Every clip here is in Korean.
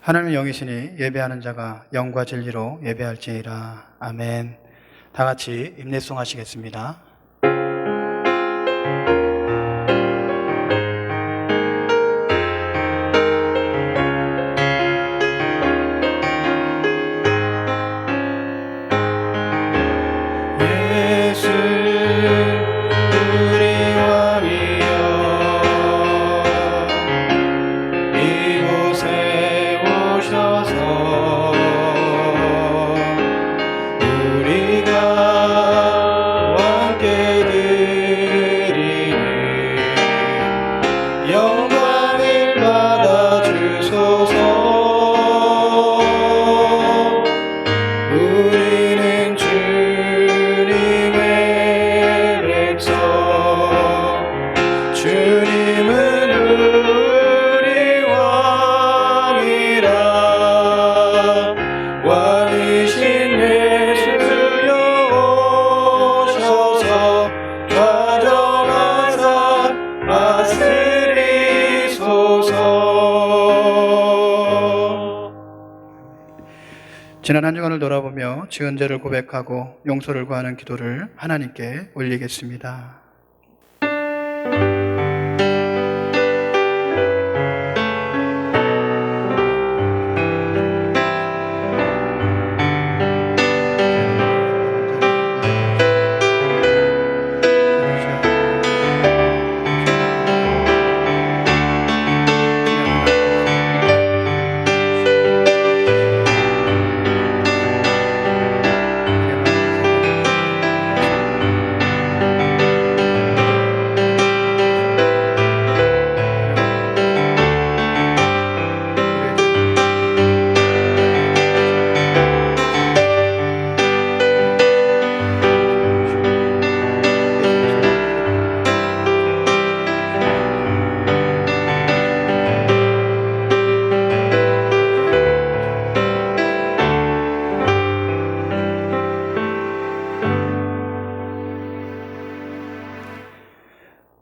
하나님의 영이시니 예배하는 자가 영과 진리로 예배할지니라. 아멘. 다 같이 임내송 하시겠습니다. 지난 한 주간을 돌아보며 지은 죄를 고백하고 용서를 구하는 기도를 하나님께 올리겠습니다.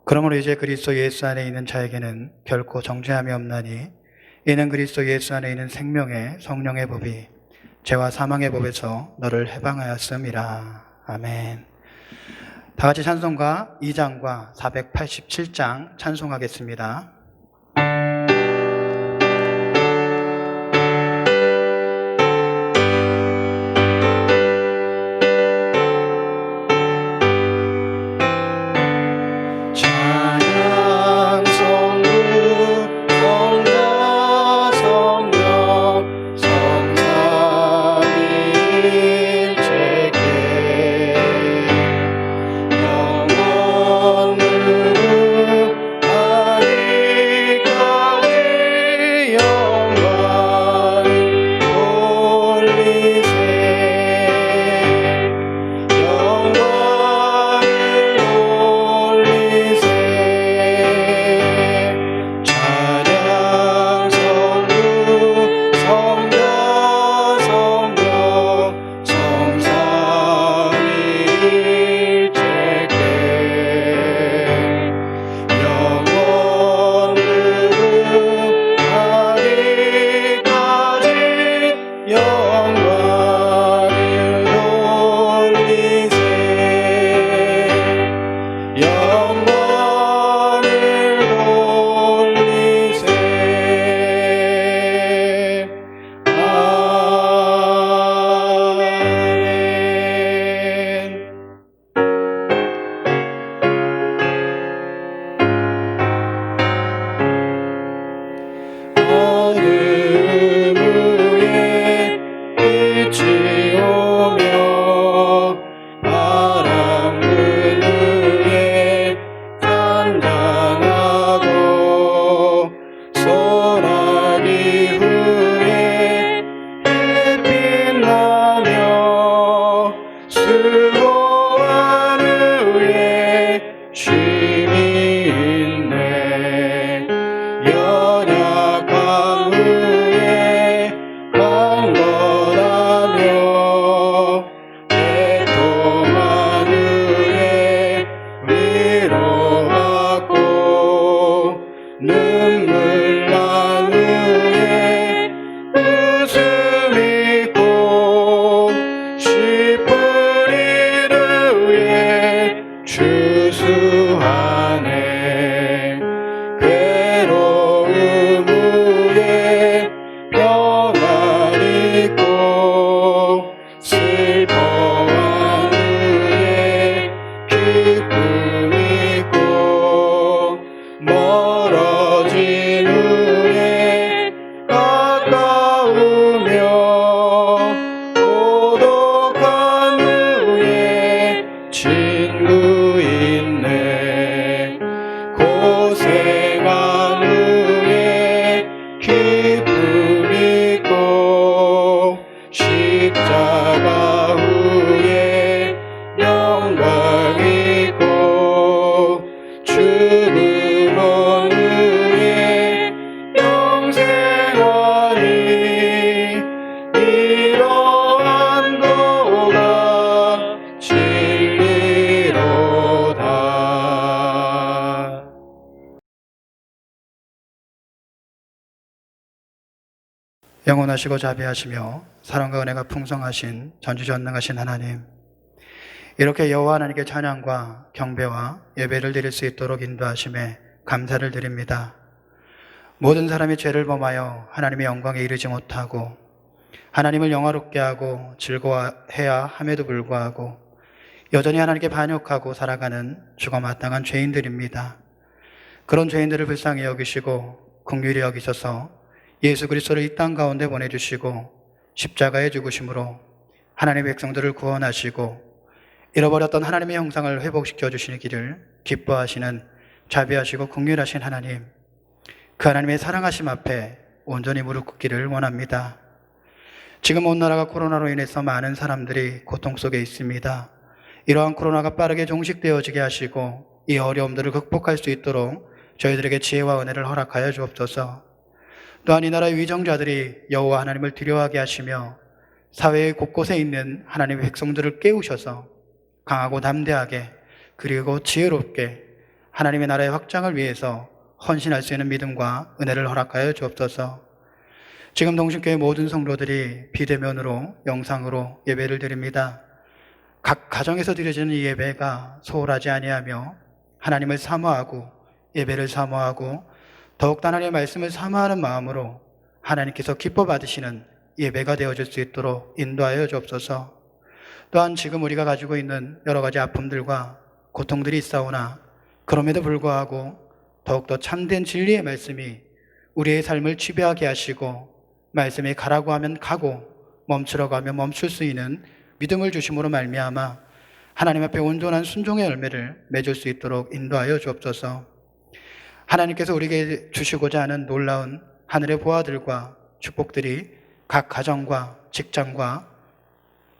그러므로 이제 그리스도 예수 안에 있는 자에게는 결코 정죄함이 없나니 이는 그리스도 예수 안에 있는 생명의 성령의 법이 죄와 사망의 법에서 너를 해방하였음이라. 아멘. 다 같이 찬송가 2장과 487장 찬송하겠습니다. 영원을 친구 있네. 고생한 후에 기쁨 있고 십자가 후에 영광 있고 죽음 온 후에 영생하리. 이러한 도가 진리로다. 영원하시고 자비하시며 사랑과 은혜가 풍성하신 전지전능하신 하나님, 이렇게 여호와 하나님께 찬양과 경배와 예배를 드릴 수 있도록 인도하심에 감사를 드립니다. 모든 사람이 죄를 범하여 하나님의 영광에 이르지 못하고 하나님을 영화롭게 하고 즐거워해야 함에도 불구하고 여전히 하나님께 반역하고 살아가는 죽어마땅한 죄인들입니다. 그런 죄인들을 불쌍히 여기시고 긍휼히 여기셔서 예수 그리스도를 이 땅 가운데 보내주시고 십자가에 죽으심으로 하나님의 백성들을 구원하시고 잃어버렸던 하나님의 형상을 회복시켜 주시기를 기뻐하시는 자비하시고 긍휼하신 하나님, 그 하나님의 사랑하심 앞에 온전히 무릎 꿇기를 원합니다. 지금 온 나라가 코로나로 인해서 많은 사람들이 고통 속에 있습니다. 이러한 코로나가 빠르게 종식되어지게 하시고 이 어려움들을 극복할 수 있도록 저희들에게 지혜와 은혜를 허락하여 주옵소서. 또한 이 나라의 위정자들이 여호와 하나님을 두려워하게 하시며 사회의 곳곳에 있는 하나님의 백성들을 깨우셔서 강하고 담대하게 그리고 지혜롭게 하나님의 나라의 확장을 위해서 헌신할 수 있는 믿음과 은혜를 허락하여 주옵소서. 지금 동신교회 모든 성도들이 비대면으로 영상으로 예배를 드립니다. 각 가정에서 드려지는 이 예배가 소홀하지 아니하며 하나님을 사모하고 예배를 사모하고 더욱 하나님의 말씀을 사모하는 마음으로 하나님께서 기뻐 받으시는 예배가 되어질 수 있도록 인도하여 주옵소서. 또한 지금 우리가 가지고 있는 여러 가지 아픔들과 고통들이 있사오나 그럼에도 불구하고 더욱더 참된 진리의 말씀이 우리의 삶을 지배하게 하시고 말씀이 가라고 하면 가고 멈추라고 하면 멈출 수 있는 믿음을 주심으로 말미암아 하나님 앞에 온전한 순종의 열매를 맺을 수 있도록 인도하여 주옵소서. 하나님께서 우리에게 주시고자 하는 놀라운 하늘의 보화들과 축복들이 각 가정과 직장과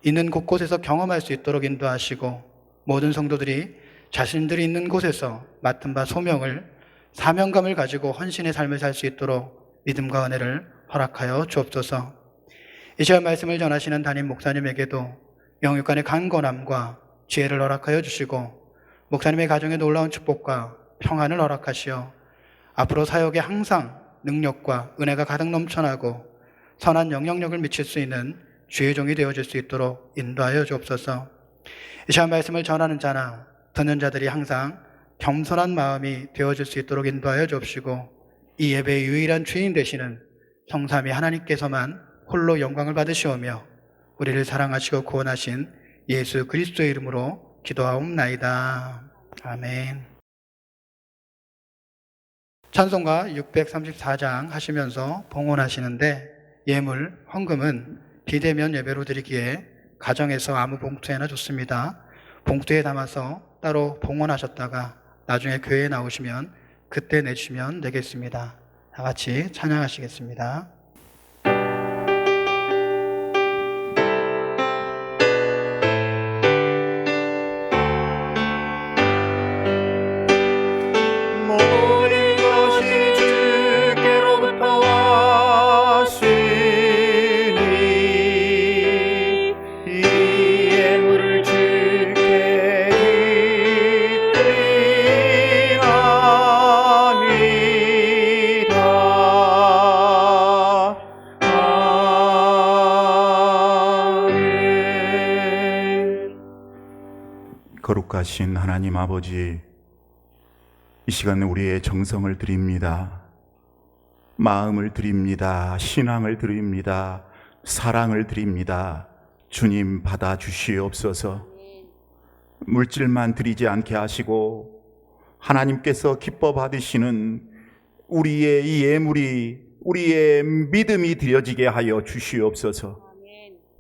있는 곳곳에서 경험할 수 있도록 인도하시고 모든 성도들이 자신들이 있는 곳에서 맡은 바 소명을 사명감을 가지고 헌신의 삶을 살 수 있도록 믿음과 은혜를 허락하여 주옵소서. 이 시간 말씀을 전하시는 담임 목사님에게도 영육간의 강건함과 지혜를 허락하여 주시고 목사님의 가정에 놀라운 축복과 평안을 허락하시어 앞으로 사역에 항상 능력과 은혜가 가득 넘쳐나고 선한 영향력을 미칠 수 있는 주의 종이 되어질 수 있도록 인도하여 주옵소서. 이 시간 말씀을 전하는 자나 듣는 자들이 항상 겸손한 마음이 되어질 수 있도록 인도하여 주옵시고 이 예배의 유일한 주인 되시는 성삼위 하나님께서만 홀로 영광을 받으시오며 우리를 사랑하시고 구원하신 예수 그리스도의 이름으로 기도하옵나이다. 아멘. 찬송가 634장 하시면서 봉헌하시는데 예물, 헌금은 비대면 예배로 드리기에 가정에서 아무 봉투에나 좋습니다. 봉투에 담아서 따로 봉헌하셨다가 나중에 교회에 나오시면 그때 내주시면 되겠습니다. 다 같이 찬양하시겠습니다. 거룩하신 하나님 아버지, 이 시간 우리의 정성을 드립니다. 마음을 드립니다. 신앙을 드립니다. 사랑을 드립니다. 주님 받아주시옵소서. 물질만 드리지 않게 하시고 하나님께서 기뻐 받으시는 우리의 이 예물이 우리의 믿음이 드려지게 하여 주시옵소서.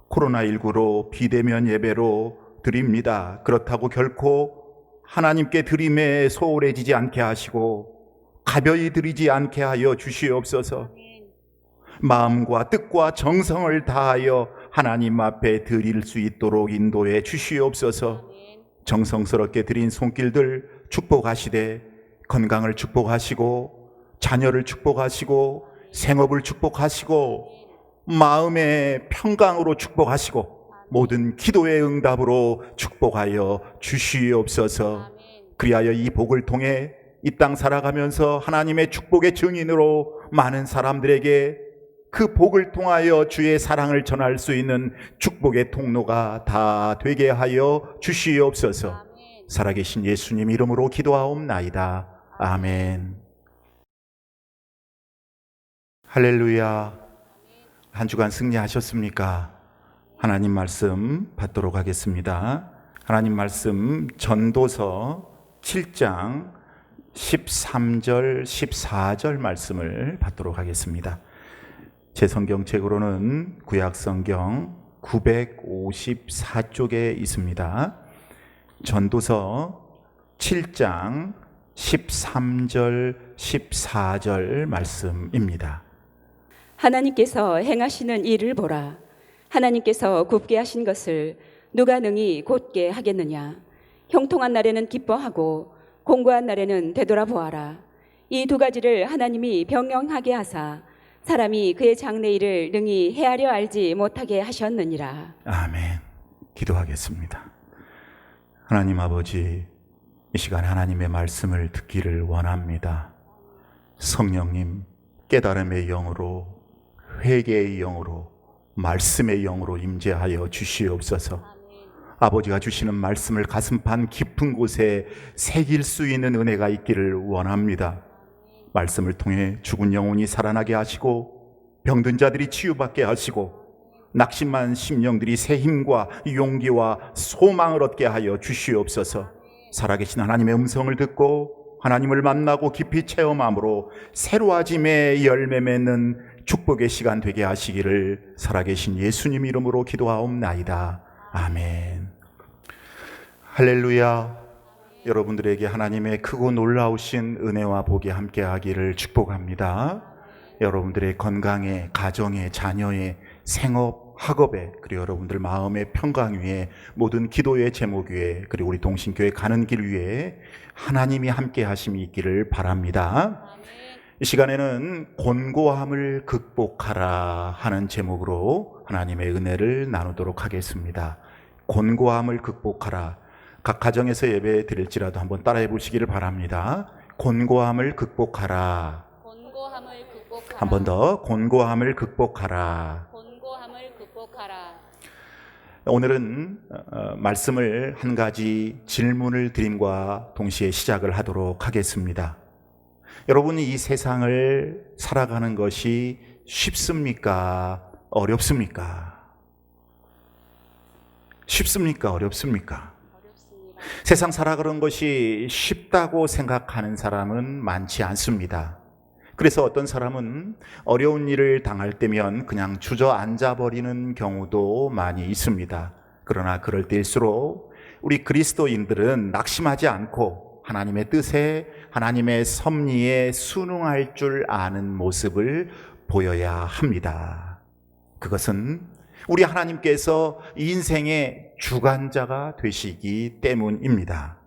코로나19로 비대면 예배로 드립니다. 그렇다고 결코 하나님께 드림에 소홀해지지 않게 하시고 가벼이 드리지 않게 하여 주시옵소서. 마음과 뜻과 정성을 다하여 하나님 앞에 드릴 수 있도록 인도해 주시옵소서. 정성스럽게 드린 손길들 축복하시되 건강을 축복하시고 자녀를 축복하시고 생업을 축복하시고 마음의 평강으로 축복하시고 모든 기도의 응답으로 축복하여 주시옵소서. 그리하여 이 복을 통해 이 땅 살아가면서 하나님의 축복의 증인으로 많은 사람들에게 그 복을 통하여 주의 사랑을 전할 수 있는 축복의 통로가 다 되게 하여 주시옵소서. 살아계신 예수님 이름으로 기도하옵나이다. 아멘. 할렐루야. 한 주간 승리하셨습니까? 하나님 말씀 받도록 하겠습니다. 하나님 말씀 전도서 7장 13절 14절 말씀을 받도록 하겠습니다. 제 성경책으로는 구약성경 954쪽에 있습니다. 전도서 7장 13절 14절 말씀입니다. 하나님께서 행하시는 일을 보라. 하나님께서 굽게 하신 것을 누가 능히 곧게 하겠느냐. 형통한 날에는 기뻐하고 공고한 날에는 되돌아보아라. 이 두 가지를 하나님이 병영하게 하사 사람이 그의 장래일을 능히 헤아려 알지 못하게 하셨느니라. 아멘. 기도하겠습니다. 하나님 아버지, 이 시간 하나님의 말씀을 듣기를 원합니다. 성령님, 깨달음의 영으로, 회개의 영으로, 말씀의 영으로 임재하여 주시옵소서. 아버지가 주시는 말씀을 가슴판 깊은 곳에 새길 수 있는 은혜가 있기를 원합니다. 말씀을 통해 죽은 영혼이 살아나게 하시고 병든 자들이 치유받게 하시고 낙심한 심령들이 새 힘과 용기와 소망을 얻게 하여 주시옵소서. 살아계신 하나님의 음성을 듣고 하나님을 만나고 깊이 체험함으로 새로워짐의 열매 맺는 축복의 시간 되게 하시기를 살아계신 예수님 이름으로 기도하옵나이다. 아멘. 할렐루야. 여러분들에게 하나님의 크고 놀라우신 은혜와 복이 함께하기를 축복합니다. 여러분들의 건강에, 가정에, 자녀에, 생업, 학업에, 그리고 여러분들 마음의 평강 위에, 모든 기도의 제목 위에, 그리고 우리 동신교회 가는 길 위에 하나님이 함께 하심이 있기를 바랍니다. 이 시간에는 곤고함을 극복하라 하는 제목으로 하나님의 은혜를 나누도록 하겠습니다. 곤고함을 극복하라. 각 가정에서 예배 드릴지라도 한번 따라해 보시기를 바랍니다. 곤고함을 극복하라. 곤고함을 극복하라. 한 번 더. 곤고함을 극복하라. 곤고함을 극복하라. 오늘은 말씀을 한 가지 질문을 드림과 동시에 시작을 하도록 하겠습니다. 여러분이 이 세상을 살아가는 것이 쉽습니까? 어렵습니까? 쉽습니까? 어렵습니까? 어렵습니다. 세상 살아가는 것이 쉽다고 생각하는 사람은 많지 않습니다. 그래서 어떤 사람은 어려운 일을 당할 때면 그냥 주저앉아 버리는 경우도 많이 있습니다. 그러나 그럴 때일수록 우리 그리스도인들은 낙심하지 않고 하나님의 뜻에, 하나님의 섭리에 순응할 줄 아는 모습을 보여야 합니다. 그것은 우리 하나님께서 인생의 주관자가 되시기 때문입니다.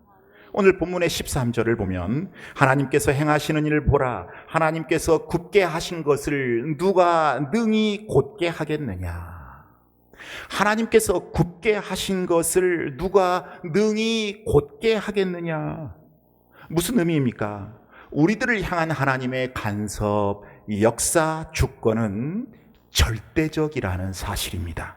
오늘 본문의 13절을 보면 하나님께서 행하시는 일을 보라. 하나님께서 굳게 하신 것을 누가 능히 곧게 하겠느냐. 하나님께서 굳게 하신 것을 누가 능히 곧게 하겠느냐. 무슨 의미입니까? 우리들을 향한 하나님의 간섭, 역사, 주권은 절대적이라는 사실입니다.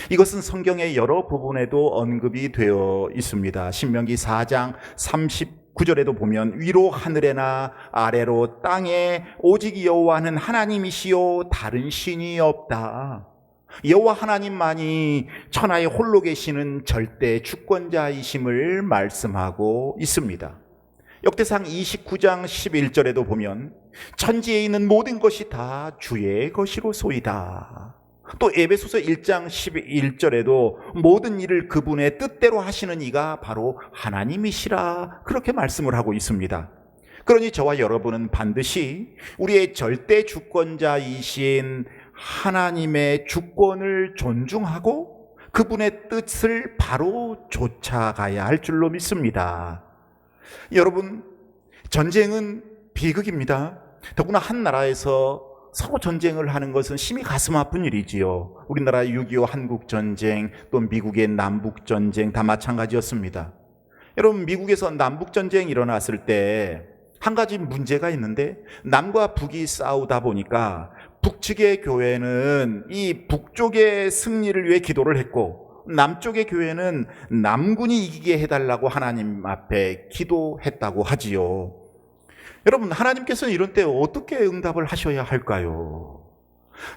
이것은 성경의 여러 부분에도 언급이 되어 있습니다. 신명기 4장 39절에도 보면 위로 하늘에나 아래로 땅에 오직 여호와는 하나님이시요 다른 신이 없다. 여호와 하나님만이 천하에 홀로 계시는 절대 주권자이심을 말씀하고 있습니다. 역대상 29장 11절에도 보면 천지에 있는 모든 것이 다 주의 것이로소이다. 또 에베소서 1장 11절에도 모든 일을 그분의 뜻대로 하시는 이가 바로 하나님이시라 그렇게 말씀을 하고 있습니다. 그러니 저와 여러분은 반드시 우리의 절대 주권자이신 하나님의 주권을 존중하고 그분의 뜻을 바로 쫓아가야 할 줄로 믿습니다. 여러분, 전쟁은 비극입니다. 더구나 한 나라에서 서로 전쟁을 하는 것은 심히 가슴 아픈 일이지요. 우리나라 6.25 한국전쟁, 또 미국의 남북전쟁 다 마찬가지였습니다. 여러분, 미국에서 남북전쟁이 일어났을 때 한 가지 문제가 있는데, 남과 북이 싸우다 보니까 북측의 교회는 이 북쪽의 승리를 위해 기도를 했고, 남쪽의 교회는 남군이 이기게 해달라고 하나님 앞에 기도했다고 하지요. 여러분, 하나님께서는 이런 때 어떻게 응답을 하셔야 할까요?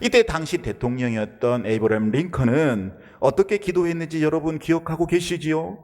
이때 당시 대통령이었던 에이브러햄 링컨은 어떻게 기도했는지 여러분 기억하고 계시지요?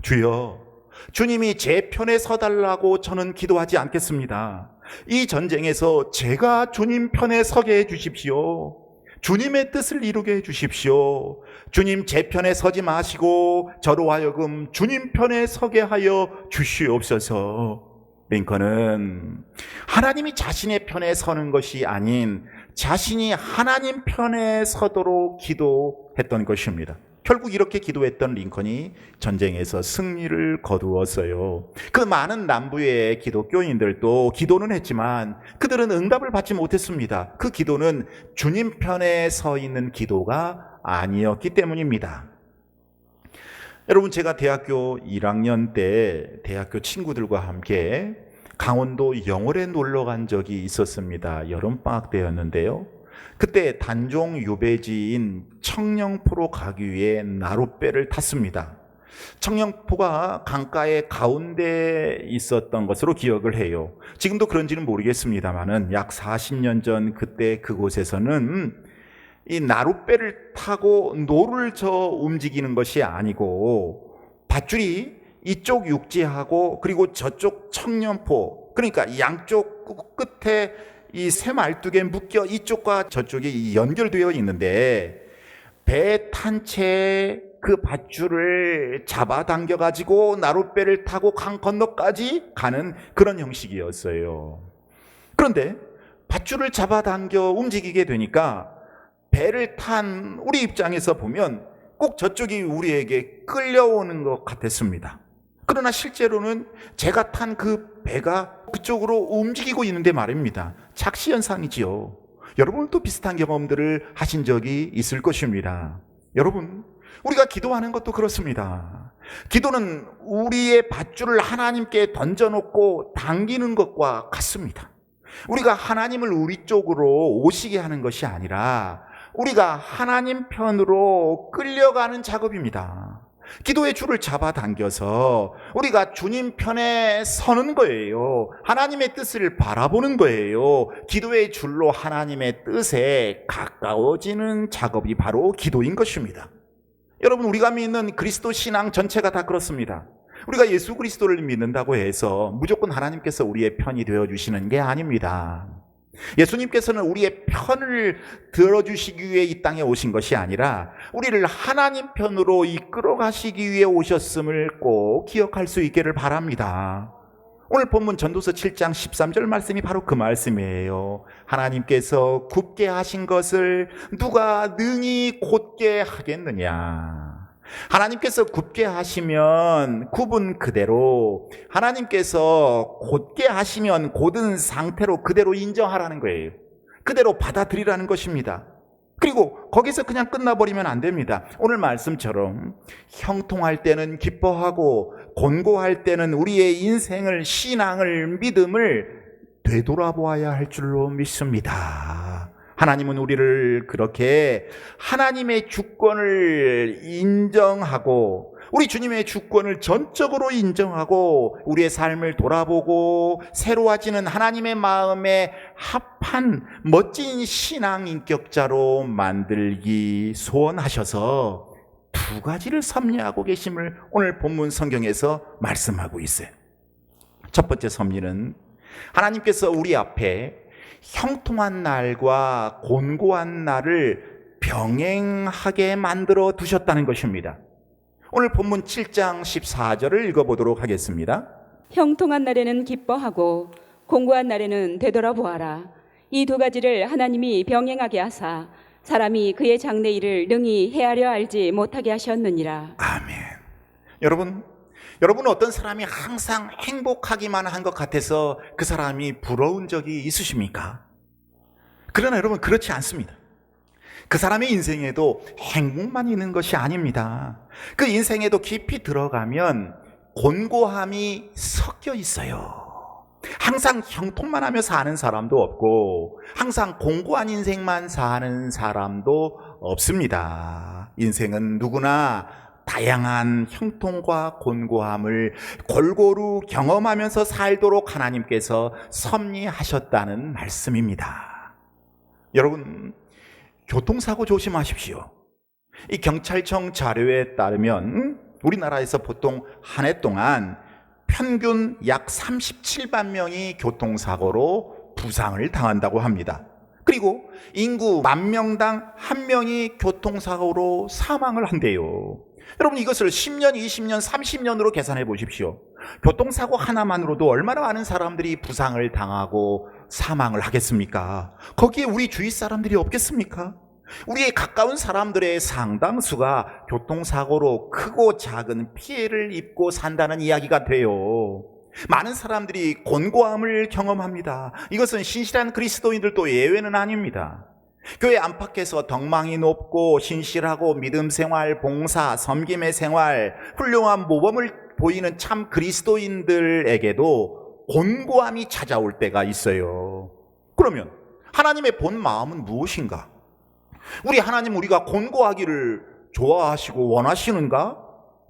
주여, 주님이 제 편에 서달라고 저는 기도하지 않겠습니다. 이 전쟁에서 제가 주님 편에 서게 해 주십시오. 주님의 뜻을 이루게 해 주십시오. 주님 제 편에 서지 마시고 저로 하여금 주님 편에 서게 하여 주시옵소서. 링컨은 하나님이 자신의 편에 서는 것이 아닌 자신이 하나님 편에 서도록 기도했던 것입니다. 결국 이렇게 기도했던 링컨이 전쟁에서 승리를 거두었어요. 그 많은 남부의 기독교인들도 기도는 했지만 그들은 응답을 받지 못했습니다. 그 기도는 주님 편에 서 있는 기도가 아니었기 때문입니다. 여러분, 제가 대학교 1학년 때 대학교 친구들과 함께 강원도 영월에 놀러 간 적이 있었습니다. 여름방학 때였는데요. 그때 단종 유배지인 청령포로 가기 위해 나룻배를 탔습니다. 청령포가 강가의 가운데 있었던 것으로 기억을 해요. 지금도 그런지는 모르겠습니다만은 약 40년 전 그때 그곳에서는 이 나룻배를 타고 노를 저 움직이는 것이 아니고 밧줄이 이쪽 육지하고 그리고 저쪽 청년포, 그러니까 양쪽 끝에 이 새 말뚝에 묶여 이쪽과 저쪽이 연결되어 있는데 배 탄 채 그 밧줄을 잡아당겨 가지고 나룻배를 타고 강 건너까지 가는 그런 형식이었어요. 그런데 밧줄을 잡아당겨 움직이게 되니까 배를 탄 우리 입장에서 보면 꼭 저쪽이 우리에게 끌려오는 것 같았습니다. 그러나 실제로는 제가 탄 그 배가 그쪽으로 움직이고 있는데 말입니다. 착시현상이지요. 여러분도 비슷한 경험들을 하신 적이 있을 것입니다. 여러분, 우리가 기도하는 것도 그렇습니다. 기도는 우리의 밧줄을 하나님께 던져놓고 당기는 것과 같습니다. 우리가 하나님을 우리 쪽으로 오시게 하는 것이 아니라 우리가 하나님 편으로 끌려가는 작업입니다. 기도의 줄을 잡아당겨서 우리가 주님 편에 서는 거예요. 하나님의 뜻을 바라보는 거예요. 기도의 줄로 하나님의 뜻에 가까워지는 작업이 바로 기도인 것입니다. 여러분, 우리가 믿는 그리스도 신앙 전체가 다 그렇습니다. 우리가 예수 그리스도를 믿는다고 해서 무조건 하나님께서 우리의 편이 되어주시는 게 아닙니다. 예수님께서는 우리의 편을 들어주시기 위해 이 땅에 오신 것이 아니라 우리를 하나님 편으로 이끌어 가시기 위해 오셨음을 꼭 기억할 수 있기를 바랍니다. 오늘 본문 전도서 7장 13절 말씀이 바로 그 말씀이에요. 하나님께서 굽게 하신 것을 누가 능히 곧게 하겠느냐. 하나님께서 굽게 하시면 굽은 그대로, 하나님께서 곧게 하시면 곧은 상태로 그대로 인정하라는 거예요. 그대로 받아들이라는 것입니다. 그리고 거기서 그냥 끝나버리면 안 됩니다. 오늘 말씀처럼 형통할 때는 기뻐하고 곤고할 때는 우리의 인생을, 신앙을, 믿음을 되돌아보아야 할 줄로 믿습니다. 하나님은 우리를 그렇게 하나님의 주권을 인정하고 우리 주님의 주권을 전적으로 인정하고 우리의 삶을 돌아보고 새로워지는 하나님의 마음에 합한 멋진 신앙 인격자로 만들기 소원하셔서 두 가지를 섭리하고 계심을 오늘 본문 성경에서 말씀하고 있어요. 첫 번째 섭리는 하나님께서 우리 앞에 형통한 날과 곤고한 날을 병행하게 만들어 두셨다는 것입니다. 오늘 본문 7장 14절을 읽어보도록 하겠습니다. 형통한 날에는 기뻐하고 공고한 날에는 되돌아보아라. 이 두 가지를 하나님이 병행하게 하사 사람이 그의 장래일을 능히 헤아려 알지 못하게 하셨느니라. 아멘. 여러분은 어떤 사람이 항상 행복하기만 한 것 같아서 그 사람이 부러운 적이 있으십니까? 그러나 여러분, 그렇지 않습니다. 그 사람의 인생에도 행복만 있는 것이 아닙니다. 그 인생에도 깊이 들어가면 곤고함이 섞여 있어요. 항상 형통만 하며 사는 사람도 없고 항상 공고한 인생만 사는 사람도 없습니다. 인생은 누구나 다양한 형통과 곤고함을 골고루 경험하면서 살도록 하나님께서 섭리하셨다는 말씀입니다. 여러분, 교통사고 조심하십시오. 이 경찰청 자료에 따르면 우리나라에서 보통 한 해 동안 평균 약 37만 명이 교통사고로 부상을 당한다고 합니다. 그리고 인구 10,000명당 1명이 교통사고로 사망을 한대요. 여러분, 이것을 10년, 20년, 30년으로 계산해 보십시오. 교통사고 하나만으로도 얼마나 많은 사람들이 부상을 당하고 사망을 하겠습니까? 거기에 우리 주위 사람들이 없겠습니까? 우리의 가까운 사람들의 상당수가 교통사고로 크고 작은 피해를 입고 산다는 이야기가 돼요. 많은 사람들이 곤고함을 경험합니다. 이것은 신실한 그리스도인들도 예외는 아닙니다. 교회 안팎에서 덕망이 높고 신실하고 믿음 생활, 봉사, 섬김의 생활, 훌륭한 모범을 보이는 참 그리스도인들에게도 곤고함이 찾아올 때가 있어요. 그러면 하나님의 본 마음은 무엇인가? 우리 하나님, 우리가 곤고하기를 좋아하시고 원하시는가?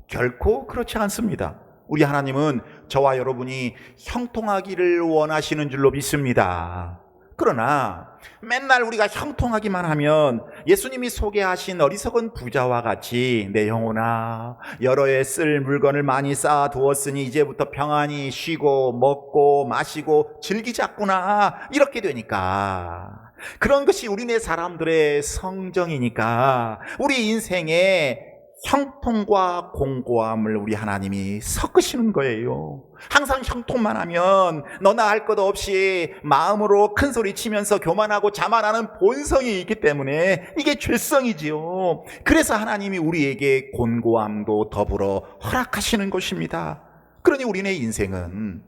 결코 그렇지 않습니다. 우리 하나님은 저와 여러분이 형통하기를 원하시는 줄로 믿습니다. 그러나 맨날 우리가 형통하기만 하면 예수님이 소개하신 어리석은 부자와 같이 내 영혼아, 여러 해 쓸 물건을 많이 쌓아두었으니 이제부터 평안히 쉬고 먹고 마시고 즐기자꾸나, 이렇게 되니까, 그런 것이 우리네 사람들의 성정이니까 우리 인생에 형통과 공고함을 우리 하나님이 섞으시는 거예요. 항상 형통만 하면 너나 할 것 없이 마음으로 큰 소리 치면서 교만하고 자만하는 본성이 있기 때문에 이게 죄성이지요. 그래서 하나님이 우리에게 곤고함도 더불어 허락하시는 것입니다. 그러니 우리네 인생은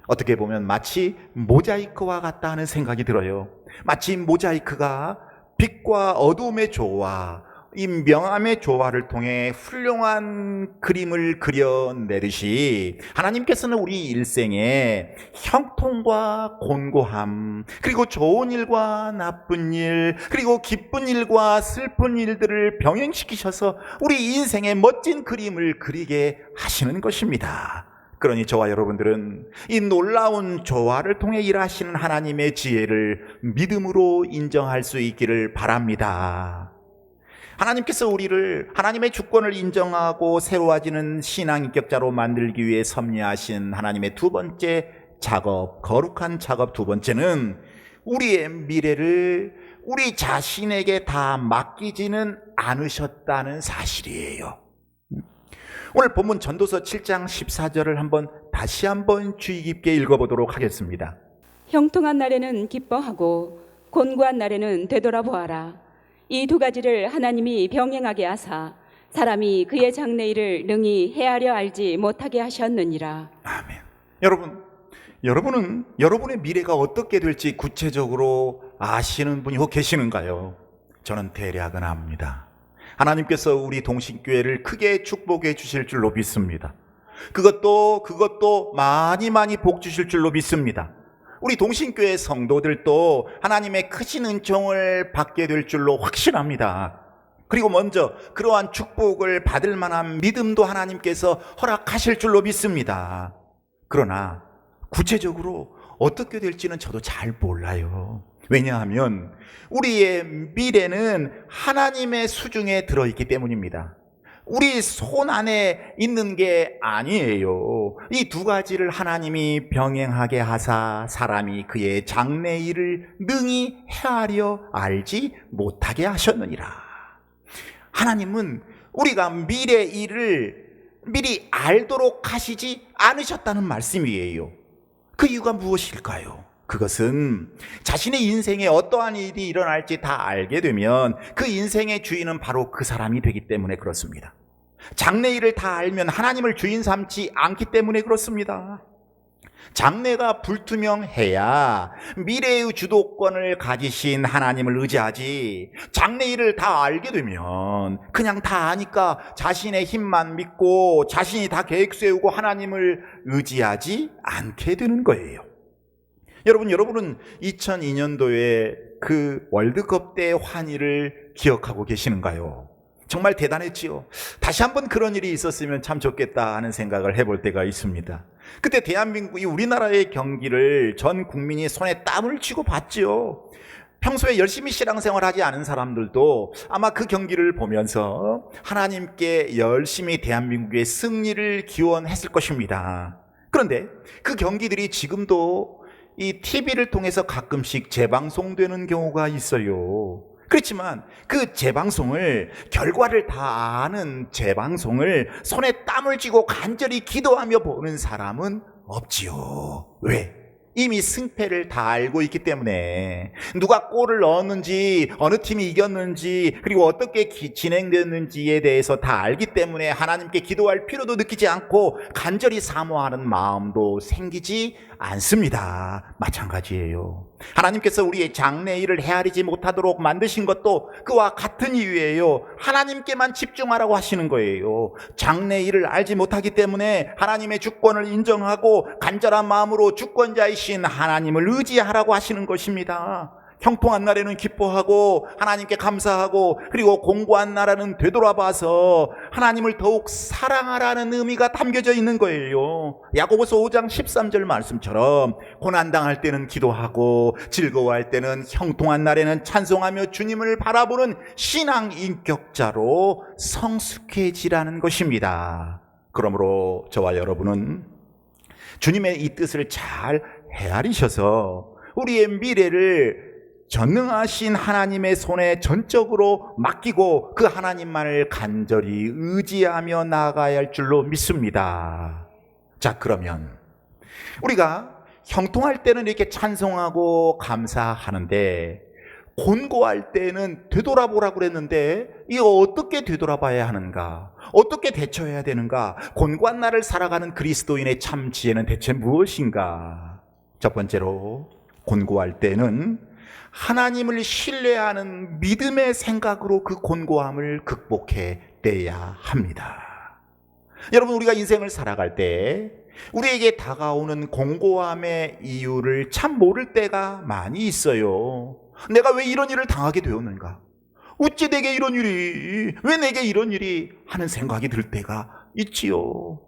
어떻게 보면 마치 모자이크와 같다 하는 생각이 들어요. 마치 모자이크가 빛과 어둠의 조화, 이 명암의 조화를 통해 훌륭한 그림을 그려내듯이 하나님께서는 우리 일생에 형통과 곤고함, 그리고 좋은 일과 나쁜 일, 그리고 기쁜 일과 슬픈 일들을 병행시키셔서 우리 인생의 멋진 그림을 그리게 하시는 것입니다. 그러니 저와 여러분들은 이 놀라운 조화를 통해 일하시는 하나님의 지혜를 믿음으로 인정할 수 있기를 바랍니다. 하나님께서 우리를 하나님의 주권을 인정하고 새로워지는 신앙 인격자로 만들기 위해 섭리하신 하나님의 두 번째 작업, 거룩한 작업 두 번째는 우리의 미래를 우리 자신에게 다 맡기지는 않으셨다는 사실이에요. 오늘 본문 전도서 7장 14절을 다시 한번 주의 깊게 읽어보도록 하겠습니다. 형통한 날에는 기뻐하고 곤고한 날에는 되돌아보아라. 이 두 가지를 하나님이 병행하게 하사 사람이 그의 장래일을 능히 헤아려 알지 못하게 하셨느니라. 아멘. 여러분은 여러분의 미래가 어떻게 될지 구체적으로 아시는 분이 혹 계시는가요? 저는 대략은 압니다. 하나님께서 우리 동신교회를 크게 축복해 주실 줄로 믿습니다. 그것도 많이 복 주실 줄로 믿습니다. 우리 동신교회 성도들도 하나님의 크신 은총을 받게 될 줄로 확신합니다. 그리고 먼저 그러한 축복을 받을 만한 믿음도 하나님께서 허락하실 줄로 믿습니다. 그러나 구체적으로 어떻게 될지는 저도 잘 몰라요. 왜냐하면 우리의 미래는 하나님의 수중에 들어있기 때문입니다. 우리 손 안에 있는 게 아니에요. 이 두 가지를 하나님이 병행하게 하사 사람이 그의 장래일을 능히 헤아려 알지 못하게 하셨느니라. 하나님은 우리가 미래 일을 미리 알도록 하시지 않으셨다는 말씀이에요. 그 이유가 무엇일까요? 그것은 자신의 인생에 어떠한 일이 일어날지 다 알게 되면 그 인생의 주인은 바로 그 사람이 되기 때문에 그렇습니다. 장래일을 다 알면 하나님을 주인 삼지 않기 때문에 그렇습니다. 장래가 불투명해야 미래의 주도권을 가지신 하나님을 의지하지, 장래일을 다 알게 되면 그냥 다 아니까 자신의 힘만 믿고 자신이 다 계획 세우고 하나님을 의지하지 않게 되는 거예요. 여러분은 2002년도에 그 월드컵 때의 환희를 기억하고 계시는가요? 정말 대단했지요. 다시 한번 그런 일이 있었으면 참 좋겠다 하는 생각을 해볼 때가 있습니다. 그때 대한민국이 우리나라의 경기를 전 국민이 손에 땀을 쥐고 봤지요. 평소에 열심히 신앙생활하지 않은 사람들도 아마 그 경기를 보면서 하나님께 열심히 대한민국의 승리를 기원했을 것입니다. 그런데 그 경기들이 지금도 이 TV를 통해서 가끔씩 재방송되는 경우가 있어요. 그렇지만 그 재방송을, 결과를 다 아는 재방송을 손에 땀을 쥐고 간절히 기도하며 보는 사람은 없지요. 왜? 이미 승패를 다 알고 있기 때문에, 누가 골을 넣었는지, 어느 팀이 이겼는지, 그리고 어떻게 진행됐는지에 대해서 다 알기 때문에 하나님께 기도할 필요도 느끼지 않고 간절히 사모하는 마음도 생기지 않습니다. 마찬가지예요. 하나님께서 우리의 장래일을 헤아리지 못하도록 만드신 것도 그와 같은 이유예요. 하나님께만 집중하라고 하시는 거예요. 장래일을 알지 못하기 때문에 하나님의 주권을 인정하고 간절한 마음으로 주권자이신 하나님을 의지하라고 하시는 것입니다. 형통한 날에는 기뻐하고 하나님께 감사하고, 그리고 공고한 날에는 되돌아봐서 하나님을 더욱 사랑하라는 의미가 담겨져 있는 거예요. 야고보서 5장 13절 말씀처럼 고난당할 때는 기도하고 즐거워할 때는 형통한 날에는 찬송하며 주님을 바라보는 신앙 인격자로 성숙해지라는 것입니다. 그러므로 저와 여러분은 주님의 이 뜻을 잘 헤아리셔서 우리의 미래를 전능하신 하나님의 손에 전적으로 맡기고 그 하나님만을 간절히 의지하며 나아가야 할 줄로 믿습니다. 자, 그러면 우리가 형통할 때는 이렇게 찬송하고 감사하는데, 곤고할 때는 되돌아보라고 그랬는데 이거 어떻게 되돌아봐야 하는가? 어떻게 대처해야 되는가? 곤고한 날을 살아가는 그리스도인의 참 지혜는 대체 무엇인가? 첫 번째로, 곤고할 때는 하나님을 신뢰하는 믿음의 생각으로 그 곤고함을 극복해내야 합니다. 여러분, 우리가 인생을 살아갈 때 우리에게 다가오는 공고함의 이유를 참 모를 때가 많이 있어요. 내가 왜 이런 일을 당하게 되었는가? 어찌 내게 이런 일이, 왜 내게 이런 일이 하는 생각이 들 때가 있지요.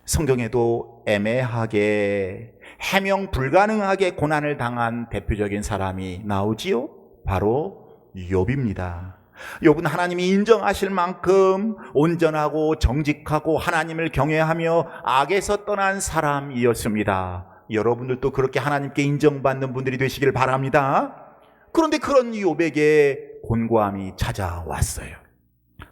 성경에도 애매하게, 해명 불가능하게 고난을 당한 대표적인 사람이 나오지요. 바로 욥입니다. 욥은 하나님이 인정하실 만큼 온전하고 정직하고 하나님을 경외하며 악에서 떠난 사람이었습니다. 여러분들도 그렇게 하나님께 인정받는 분들이 되시길 바랍니다. 그런데 그런 욥에게 곤고함이 찾아왔어요.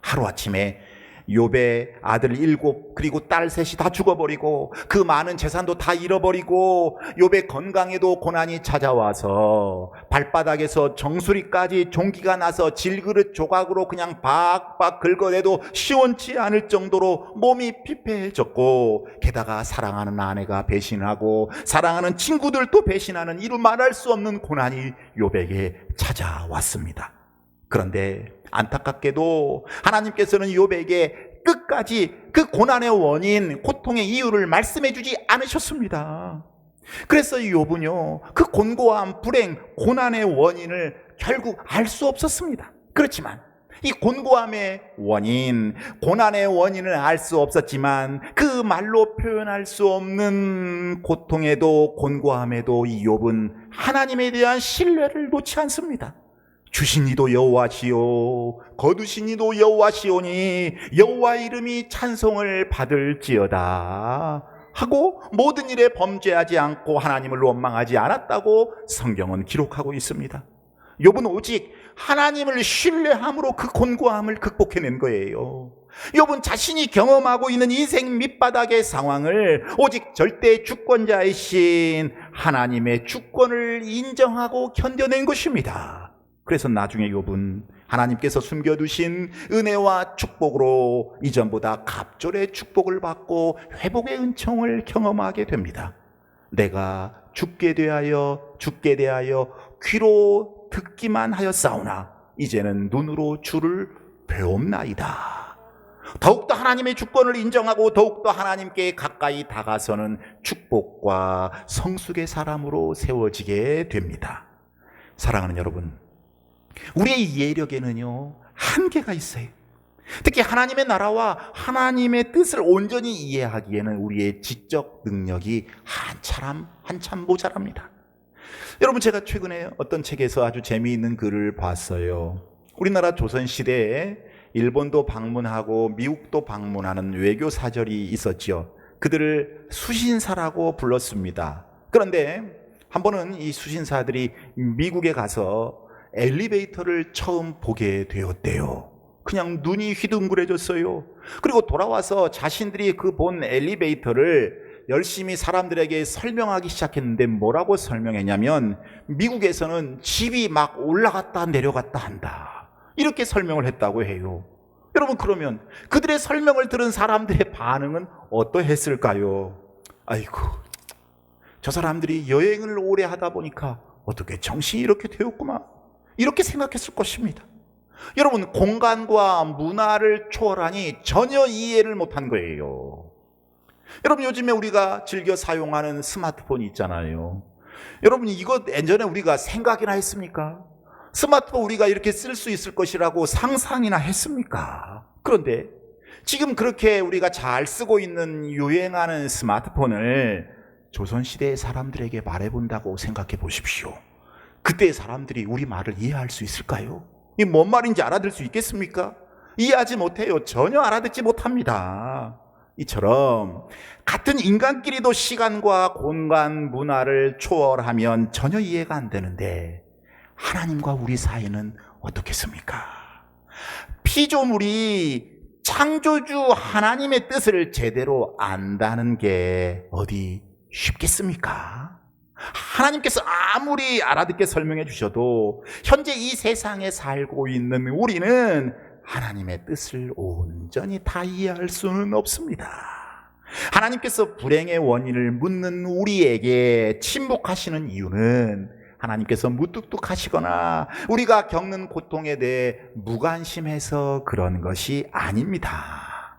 하루아침에 욥의 아들 7, 그리고 딸 3이 다 죽어버리고 그 많은 재산도 다 잃어버리고 욥의 건강에도 고난이 찾아와서 발바닥에서 정수리까지 종기가 나서 질그릇 조각으로 그냥 박박 긁어내도 시원치 않을 정도로 몸이 피폐해졌고, 게다가 사랑하는 아내가 배신하고 사랑하는 친구들도 배신하는 이루 말할 수 없는 고난이 욥에게 찾아왔습니다. 그런데 안타깝게도 하나님께서는 욥에게 끝까지 그 고난의 원인, 고통의 이유를 말씀해 주지 않으셨습니다. 그래서 욥은요, 그 곤고함, 불행, 고난의 원인을 결국 알 수 없었습니다. 그렇지만 이 곤고함의 원인, 고난의 원인을 알 수 없었지만 그 말로 표현할 수 없는 고통에도 곤고함에도 이 욥은 하나님에 대한 신뢰를 놓지 않습니다. 주신 이도 여호와시오, 거두신 이도 여호와시오니 여호와 이름이 찬송을 받을지어다 하고 모든 일에 범죄하지 않고 하나님을 원망하지 않았다고 성경은 기록하고 있습니다. 욥은 오직 하나님을 신뢰함으로 그 곤고함을 극복해낸 거예요. 욥은 자신이 경험하고 있는 인생 밑바닥의 상황을 오직 절대 주권자이신 하나님의 주권을 인정하고 견뎌낸 것입니다. 그래서 나중에 욥은 하나님께서 숨겨두신 은혜와 축복으로 이전보다 갑절의 축복을 받고 회복의 은총을 경험하게 됩니다. 내가 죽게 대하여 귀로 듣기만 하였사오나 이제는 눈으로 주를 배움나이다. 더욱더 하나님의 주권을 인정하고 더욱더 하나님께 가까이 다가서는 축복과 성숙의 사람으로 세워지게 됩니다. 사랑하는 여러분, 우리의 이해력에는요 한계가 있어요. 특히 하나님의 나라와 하나님의 뜻을 온전히 이해하기에는 우리의 지적 능력이 한참 모자랍니다. 여러분, 제가 최근에 어떤 책에서 아주 재미있는 글을 봤어요. 우리나라 조선시대에 일본도 방문하고 미국도 방문하는 외교 사절이 있었죠. 그들을 수신사라고 불렀습니다. 그런데 한 번은 이 수신사들이 미국에 가서 엘리베이터를 처음 보게 되었대요. 그냥 눈이 휘둥그레졌어요. 그리고 돌아와서 자신들이 그 본 엘리베이터를 열심히 사람들에게 설명하기 시작했는데 뭐라고 설명했냐면 미국에서는 집이 막 올라갔다 내려갔다 한다, 이렇게 설명을 했다고 해요. 여러분, 그러면 그들의 설명을 들은 사람들의 반응은 어떠했을까요? 아이고, 저 사람들이 여행을 오래 하다 보니까 어떻게 정신이 이렇게 되었구만, 이렇게 생각했을 것입니다. 여러분, 공간과 문화를 초월하니 전혀 이해를 못한 거예요. 여러분, 요즘에 우리가 즐겨 사용하는 스마트폰이 있잖아요. 여러분, 이거 예전에 우리가 생각이나 했습니까? 스마트폰 우리가 이렇게 쓸 수 있을 것이라고 상상이나 했습니까? 그런데 지금 그렇게 우리가 잘 쓰고 있는 유행하는 스마트폰을 조선시대의 사람들에게 말해본다고 생각해 보십시오. 그때의 사람들이 우리 말을 이해할 수 있을까요? 이게 뭔 말인지 알아들 수 있겠습니까? 이해하지 못해요. 전혀 알아듣지 못합니다. 이처럼 같은 인간끼리도 시간과 공간, 문화를 초월하면 전혀 이해가 안 되는데 하나님과 우리 사이는 어떻겠습니까? 피조물이 창조주 하나님의 뜻을 제대로 안다는 게 어디 쉽겠습니까? 하나님께서 아무리 알아듣게 설명해 주셔도 현재 이 세상에 살고 있는 우리는 하나님의 뜻을 온전히 다 이해할 수는 없습니다. 하나님께서 불행의 원인을 묻는 우리에게 침묵하시는 이유는 하나님께서 무뚝뚝하시거나 우리가 겪는 고통에 대해 무관심해서 그런 것이 아닙니다.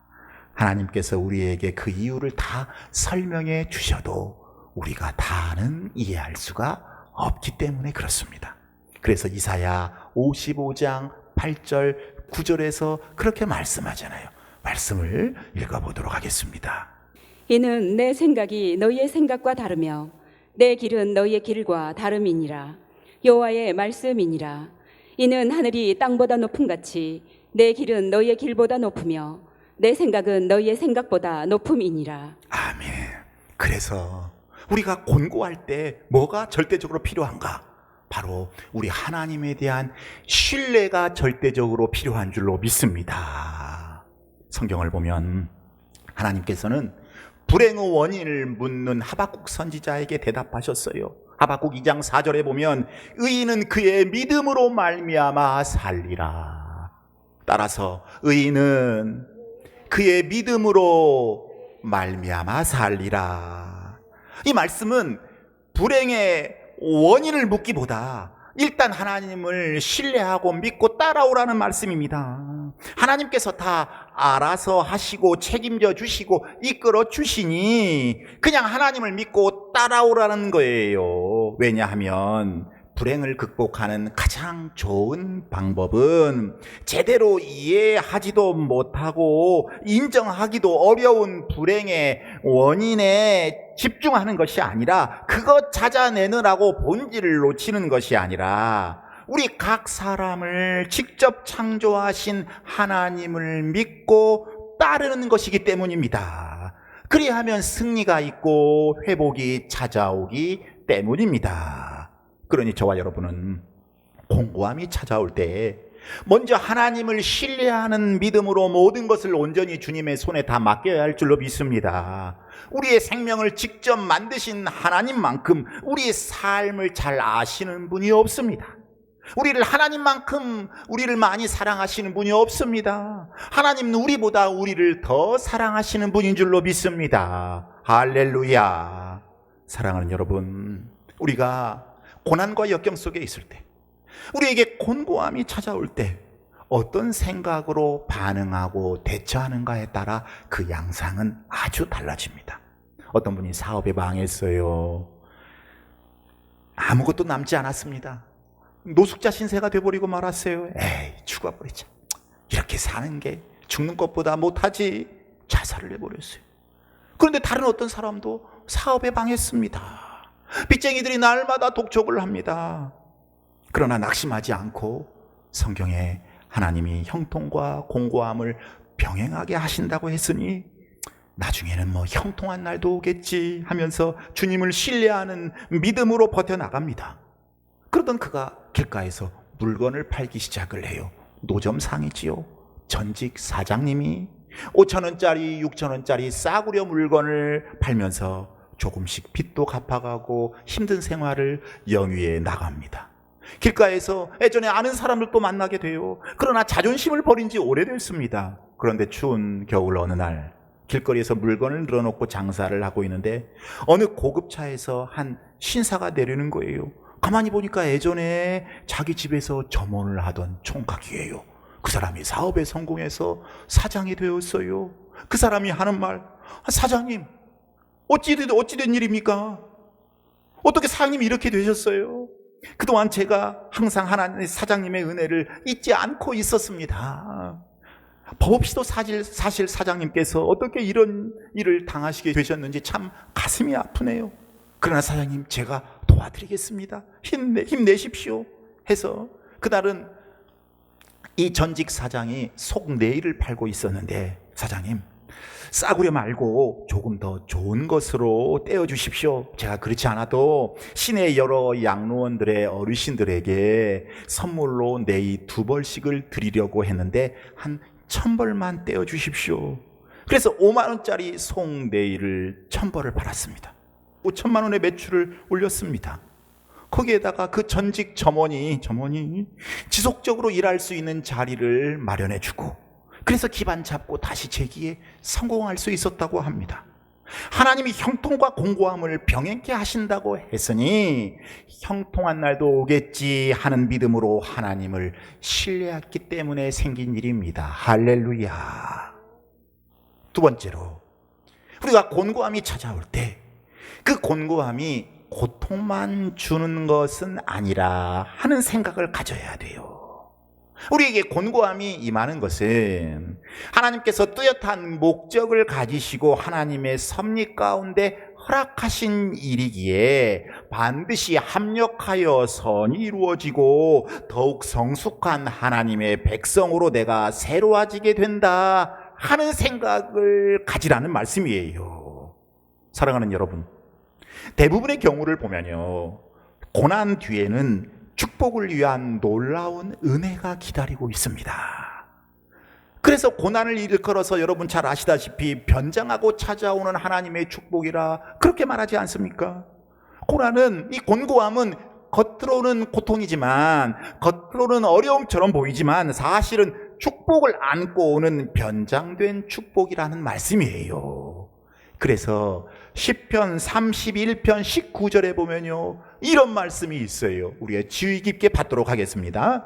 하나님께서 우리에게 그 이유를 다 설명해 주셔도 우리가 다는 이해할 수가 없기 때문에 그렇습니다. 그래서 이사야 55장 8절 9절에서 그렇게 말씀하잖아요. 말씀을 읽어보도록 하겠습니다. 이는 내 생각이 너희의 생각과 다르며 내 길은 너희의 길과 다름이니라. 여호와의 말씀이니라. 이는 하늘이 땅보다 높음 같이 내 길은 너희의 길보다 높으며 내 생각은 너희의 생각보다 높음이니라. 아멘. 그래서 우리가 곤고할 때 뭐가 절대적으로 필요한가? 바로 우리 하나님에 대한 신뢰가 절대적으로 필요한 줄로 믿습니다. 성경을 보면 하나님께서는 불행의 원인을 묻는 하박국 선지자에게 대답하셨어요. 하박국 2장 4절에 보면 의인은 그의 믿음으로 말미암아 살리라. 따라서 의인은 그의 믿음으로 말미암아 살리라. 이 말씀은 불행의 원인을 묻기보다 일단 하나님을 신뢰하고 믿고 따라오라는 말씀입니다. 하나님께서 다 알아서 하시고 책임져 주시고 이끌어 주시니 그냥 하나님을 믿고 따라오라는 거예요. 왜냐하면 불행을 극복하는 가장 좋은 방법은 제대로 이해하지도 못하고 인정하기도 어려운 불행의 원인에 집중하는 것이 아니라 그것 찾아내느라고 본질을 놓치는 것이 아니라 우리 각 사람을 직접 창조하신 하나님을 믿고 따르는 것이기 때문입니다. 그리하면 승리가 있고 회복이 찾아오기 때문입니다. 그러니 저와 여러분은 공고함이 찾아올 때 먼저 하나님을 신뢰하는 믿음으로 모든 것을 온전히 주님의 손에 다 맡겨야 할 줄로 믿습니다. 우리의 생명을 직접 만드신 하나님만큼 우리의 삶을 잘 아시는 분이 없습니다. 하나님만큼 우리를 많이 사랑하시는 분이 없습니다. 하나님은 우리보다 우리를 더 사랑하시는 분인 줄로 믿습니다. 할렐루야. 사랑하는 여러분, 우리가 고난과 역경 속에 있을 때, 우리에게 곤고함이 찾아올 때 어떤 생각으로 반응하고 대처하는가에 따라 그 양상은 아주 달라집니다. 어떤 분이 사업에 망했어요. 아무것도 남지 않았습니다. 노숙자 신세가 돼버리고 말았어요. 에이, 죽어버리자. 이렇게 사는 게 죽는 것보다 못하지. 자살을 해버렸어요. 그런데 다른 어떤 사람도 사업에 망했습니다. 빚쟁이들이 날마다 독촉을 합니다. 그러나 낙심하지 않고 성경에 하나님이 형통과 공고함을 병행하게 하신다고 했으니 나중에는 형통한 날도 오겠지 하면서 주님을 신뢰하는 믿음으로 버텨나갑니다. 그러던 그가 길가에서 물건을 팔기 시작을 해요. 노점상이지요. 전직 사장님이 5,000원짜리 6,000원짜리 싸구려 물건을 팔면서 조금씩 빚도 갚아가고 힘든 생활을 영위해 나갑니다. 길가에서 예전에 아는 사람들도 만나게 돼요. 그러나 자존심을 버린 지 오래됐습니다. 그런데 추운 겨울 어느 날 길거리에서 물건을 늘어놓고 장사를 하고 있는데 어느 고급차에서 한 신사가 내리는 거예요. 가만히 보니까 예전에 자기 집에서 점원을 하던 총각이에요. 그 사람이 사업에 성공해서 사장이 되었어요. 그 사람이 하는 말, 사장님, 어찌된 일입니까? 어떻게 사장님이 이렇게 되셨어요? 그동안 제가 항상 하나님의 사장님의 은혜를 잊지 않고 있었습니다. 법 없이도 사실 사장님께서 어떻게 이런 일을 당하시게 되셨는지 참 가슴이 아프네요. 그러나 사장님, 제가 도와드리겠습니다. 힘내십시오 해서 그날은 이 전직 사장이 속내일을 팔고 있었는데, 사장님, 싸구려 말고 조금 더 좋은 것으로 떼어주십시오. 제가 그렇지 않아도 시내 여러 양로원들의 어르신들에게 선물로 네이 2벌씩을 드리려고 했는데 한 1,000벌만 떼어주십시오. 그래서 5만 원짜리 속네일을 1,000벌을 팔았습니다. 5천만 원의 매출을 올렸습니다. 거기에다가 그 전직 점원이 지속적으로 일할 수 있는 자리를 마련해주고, 그래서 기반 잡고 다시 재기에 성공할 수 있었다고 합니다. 하나님이 형통과 공고함을 병행케 하신다고 했으니 형통한 날도 오겠지 하는 믿음으로 하나님을 신뢰했기 때문에 생긴 일입니다. 할렐루야. 두 번째로, 우리가 곤고함이 찾아올 때 그 곤고함이 고통만 주는 것은 아니라 하는 생각을 가져야 돼요. 우리에게 곤고함이 임하는 것은 하나님께서 뚜렷한 목적을 가지시고 하나님의 섭리 가운데 허락하신 일이기에 반드시 합력하여 선이 이루어지고 더욱 성숙한 하나님의 백성으로 내가 새로워지게 된다 하는 생각을 가지라는 말씀이에요. 사랑하는 여러분, 대부분의 경우를 보면요, 고난 뒤에는 축복을 위한 놀라운 은혜가 기다리고 있습니다. 그래서 고난을 일컬어서 여러분 잘 아시다시피 변장하고 찾아오는 하나님의 축복이라 그렇게 말하지 않습니까? 이 곤고함은 겉으로는 고통이지만, 겉으로는 어려움처럼 보이지만 사실은 축복을 안고 오는 변장된 축복이라는 말씀이에요. 그래서 시편 31편 19절에 보면요, 이런 말씀이 있어요. 우리가 주의 깊게 받도록 하겠습니다.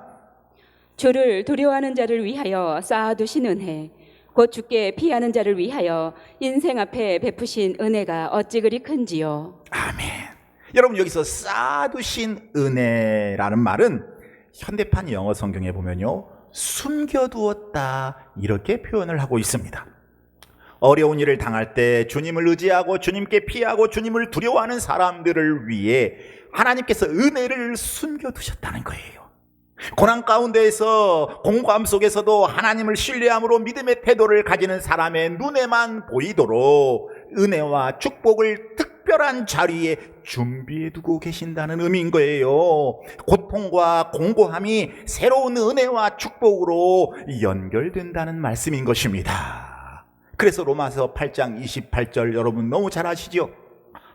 주를 두려워하는 자를 위하여 쌓아두신 은혜, 곧 주께 피하는 자를 위하여 인생 앞에 베푸신 은혜가 어찌 그리 큰지요. 아멘. 여러분, 여기서 쌓아두신 은혜라는 말은 현대판 영어 성경에 보면요, 숨겨두었다 이렇게 표현을 하고 있습니다. 어려운 일을 당할 때 주님을 의지하고 주님께 피하고 주님을 두려워하는 사람들을 위해 하나님께서 은혜를 숨겨두셨다는 거예요. 고난 가운데에서 공고함 속에서도 하나님을 신뢰함으로 믿음의 태도를 가지는 사람의 눈에만 보이도록 은혜와 축복을 특별히 특별한 자리에 준비해 두고 계신다는 의미인 거예요. 고통과 공고함이 새로운 은혜와 축복으로 연결된다는 말씀인 것입니다. 그래서 로마서 8장 28절 여러분 너무 잘 아시죠?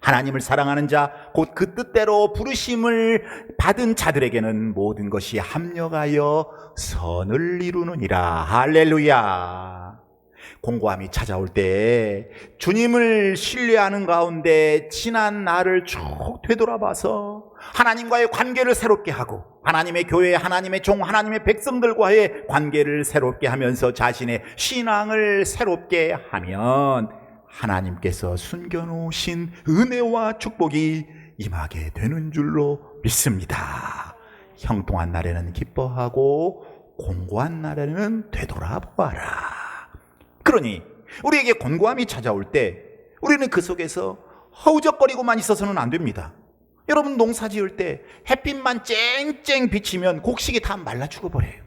하나님을 사랑하는 자, 곧 그 뜻대로 부르심을 받은 자들에게는 모든 것이 합력하여 선을 이루느니라. 할렐루야. 공고함이 찾아올 때 주님을 신뢰하는 가운데 지난 날을 쭉 되돌아봐서 하나님과의 관계를 새롭게 하고 하나님의 교회, 하나님의 종, 하나님의 백성들과의 관계를 새롭게 하면서 자신의 신앙을 새롭게 하면 하나님께서 숨겨놓으신 은혜와 축복이 임하게 되는 줄로 믿습니다. 형통한 날에는 기뻐하고 공고한 날에는 되돌아보아라. 그러니 우리에게 공고함이 찾아올 때 우리는 그 속에서 허우적거리고만 있어서는 안 됩니다. 여러분 농사 지을 때 햇빛만 쨍쨍 비치면 곡식이 다 말라 죽어버려요.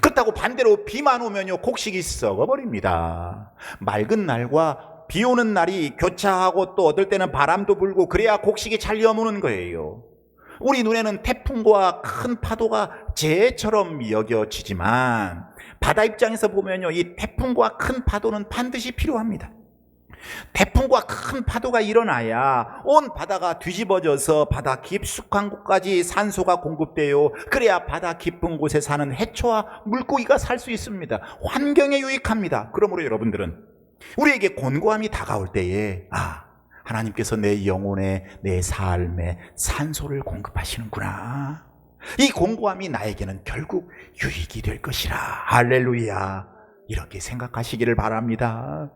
그렇다고 반대로 비만 오면요 곡식이 썩어버립니다. 맑은 날과 비 오는 날이 교차하고 또 어떨 때는 바람도 불고 그래야 곡식이 잘 여무는 거예요. 우리 눈에는 태풍과 큰 파도가 재해처럼 여겨지지만 바다 입장에서 보면요 이 태풍과 큰 파도는 반드시 필요합니다. 태풍과 큰 파도가 일어나야 온 바다가 뒤집어져서 바다 깊숙한 곳까지 산소가 공급돼요. 그래야 바다 깊은 곳에 사는 해초와 물고기가 살 수 있습니다. 환경에 유익합니다. 그러므로 여러분들은 우리에게 곤고함이 다가올 때에 하나님께서 내 영혼에 내 삶에 산소를 공급하시는구나. 이 공고함이 나에게는 결국 유익이 될 것이라. 할렐루야. 이렇게 생각하시기를 바랍니다.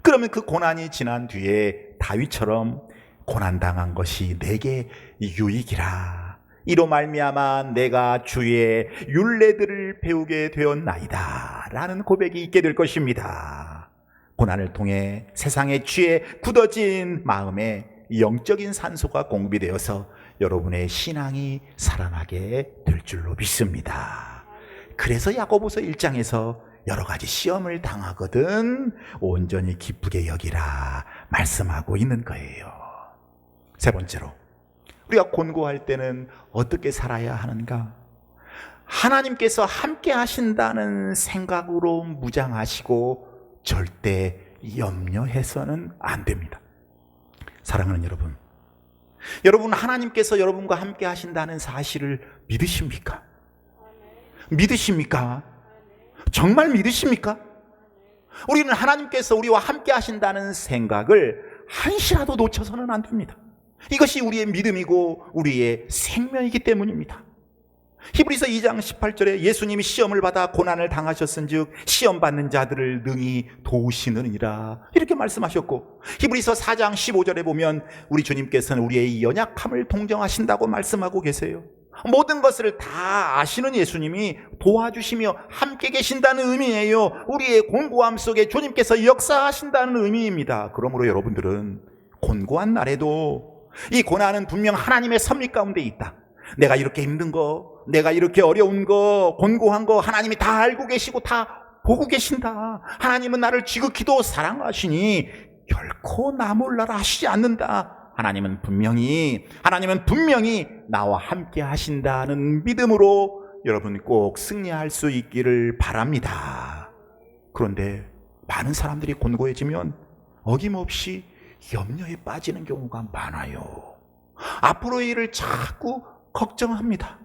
그러면 그 고난이 지난 뒤에 다윗처럼 고난당한 것이 내게 유익이라. 이로 말미암아 내가 주의 율례들을 배우게 되었나이다 라는 고백이 있게 될 것입니다. 고난을 통해 세상의 쥐에 굳어진 마음에 영적인 산소가 공급이 되어서 여러분의 신앙이 살아나게 될 줄로 믿습니다. 그래서 야고보서 1장에서 여러 가지 시험을 당하거든 온전히 기쁘게 여기라 말씀하고 있는 거예요. 세 번째로 우리가 곤고할 때는 어떻게 살아야 하는가? 하나님께서 함께 하신다는 생각으로 무장하시고 절대 염려해서는 안 됩니다. 사랑하는 여러분, 여러분 하나님께서 여러분과 함께 하신다는 사실을 믿으십니까? 믿으십니까? 정말 믿으십니까? 우리는 하나님께서 우리와 함께 하신다는 생각을 한시라도 놓쳐서는 안 됩니다. 이것이 우리의 믿음이고 우리의 생명이기 때문입니다. 히브리서 2장 18절에 예수님이 시험을 받아 고난을 당하셨은즉 시험 받는 자들을 능히 도우시느니라 이렇게 말씀하셨고, 히브리서 4장 15절에 보면 우리 주님께서는 우리의 연약함을 동정하신다고 말씀하고 계세요. 모든 것을 다 아시는 예수님이 도와주시며 함께 계신다는 의미예요. 우리의 곤고함 속에 주님께서 역사하신다는 의미입니다. 그러므로 여러분들은 곤고한 날에도 이 고난은 분명 하나님의 섭리 가운데 있다. 내가 이렇게 힘든 거, 내가 이렇게 어려운 거, 곤고한 거 하나님이 다 알고 계시고 다 보고 계신다. 하나님은 나를 지극히도 사랑하시니 결코 나 몰라라 하시지 않는다. 하나님은 분명히 나와 함께 하신다는 믿음으로 여러분 꼭 승리할 수 있기를 바랍니다. 그런데 많은 사람들이 곤고해지면 어김없이 염려에 빠지는 경우가 많아요. 앞으로의 일을 자꾸 걱정합니다.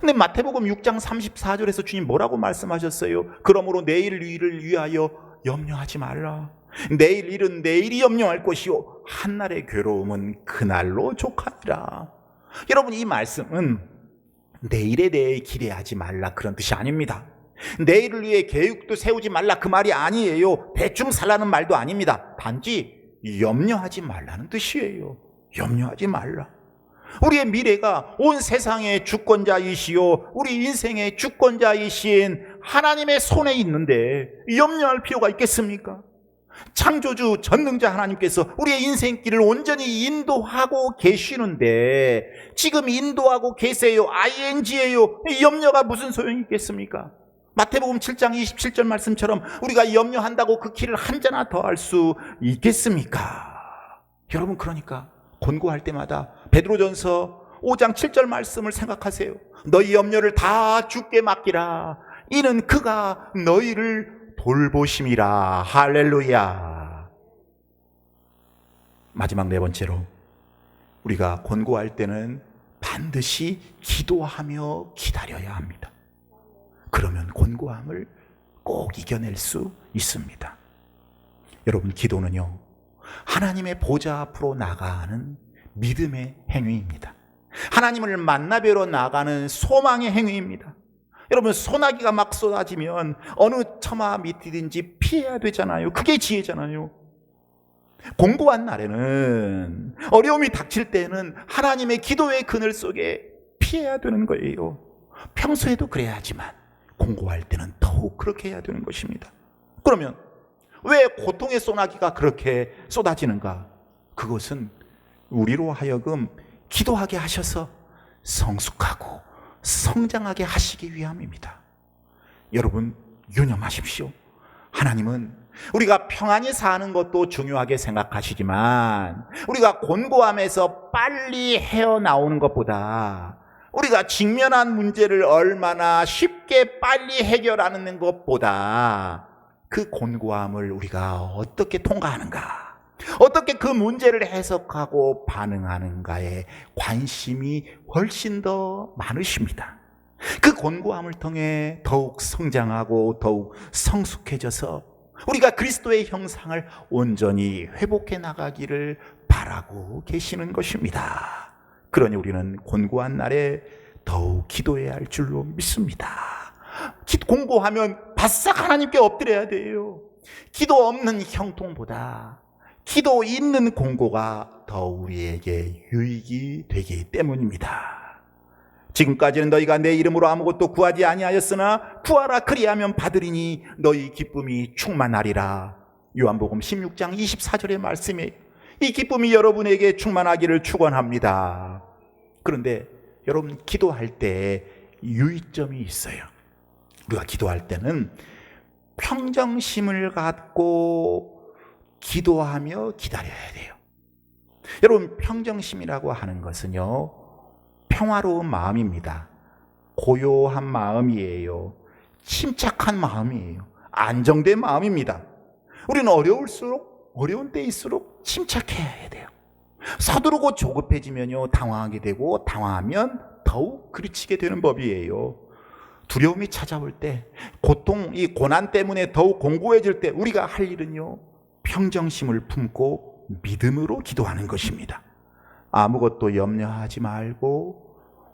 근데 마태복음 6장 34절에서 주님 뭐라고 말씀하셨어요? 그러므로 내일 일을 위하여 염려하지 말라. 내일 일은 내일이 염려할 것이요 한날의 괴로움은 그날로 족하리라. 여러분, 이 말씀은 내일에 대해 기대하지 말라 그런 뜻이 아닙니다. 내일을 위해 계획도 세우지 말라 그 말이 아니에요. 대충 살라는 말도 아닙니다. 단지 염려하지 말라는 뜻이에요. 염려하지 말라. 우리의 미래가 온 세상의 주권자이시요 우리 인생의 주권자이신 하나님의 손에 있는데 염려할 필요가 있겠습니까? 창조주 전능자 하나님께서 우리의 인생길을 온전히 인도하고 계시는데 지금 인도하고 계세요. ing예요. 염려가 무슨 소용이 있겠습니까? 마태복음 7장 27절 말씀처럼 우리가 염려한다고 그 길을 한 자나 더 할 수 있겠습니까? 여러분, 그러니까 권고할 때마다 베드로전서 5장 7절 말씀을 생각하세요. 너희 염려를 다 주께 맡기라. 이는 그가 너희를 돌보심이라. 할렐루야. 마지막 네 번째로, 우리가 권고할 때는 반드시 기도하며 기다려야 합니다. 그러면 권고함을 꼭 이겨낼 수 있습니다. 여러분, 기도는요, 하나님의 보좌 앞으로 나가는 믿음의 행위입니다. 하나님을 만나 뵈러 나가는 소망의 행위입니다. 여러분, 소나기가 막 쏟아지면 어느 처마 밑이든지 피해야 되잖아요. 그게 지혜잖아요. 공고한 날에는, 어려움이 닥칠 때에는 하나님의 기도의 그늘 속에 피해야 되는 거예요. 평소에도 그래야 하지만 공고할 때는 더욱 그렇게 해야 되는 것입니다. 그러면 왜 고통의 소나기가 그렇게 쏟아지는가? 그것은 우리로 하여금 기도하게 하셔서 성숙하고 성장하게 하시기 위함입니다. 여러분, 유념하십시오. 하나님은 우리가 평안히 사는 것도 중요하게 생각하시지만, 우리가 곤고함에서 빨리 헤어나오는 것보다, 우리가 직면한 문제를 얼마나 쉽게 빨리 해결하는 것보다, 그 곤고함을 우리가 어떻게 통과하는가, 어떻게 그 문제를 해석하고 반응하는가에 관심이 훨씬 더 많으십니다. 그 곤고함을 통해 더욱 성장하고 더욱 성숙해져서 우리가 그리스도의 형상을 온전히 회복해 나가기를 바라고 계시는 것입니다. 그러니 우리는 곤고한 날에 더욱 기도해야 할 줄로 믿습니다. 공고하면 바싹 하나님께 엎드려야 돼요. 기도 없는 형통보다 기도 있는 공고가 더 우리에게 유익이 되기 때문입니다. 지금까지는 너희가 내 이름으로 아무것도 구하지 아니하였으나 구하라, 그리하면 받으리니 너희 기쁨이 충만하리라. 요한복음 16장 24절의 말씀이에요. 이 기쁨이 여러분에게 충만하기를 축원합니다. 그런데 여러분, 기도할 때 유의점이 있어요. 우리가 기도할 때는 평정심을 갖고 기도하며 기다려야 돼요. 여러분, 평정심이라고 하는 것은요, 평화로운 마음입니다. 고요한 마음이에요. 침착한 마음이에요. 안정된 마음입니다. 우리는 어려운 때일수록 침착해야 돼요. 서두르고 조급해지면요, 당황하게 되고, 당황하면 더욱 그르치게 되는 법이에요. 두려움이 찾아올 때, 고통, 이 고난 때문에 더욱 공고해질 때 우리가 할 일은요, 평정심을 품고 믿음으로 기도하는 것입니다. 아무것도 염려하지 말고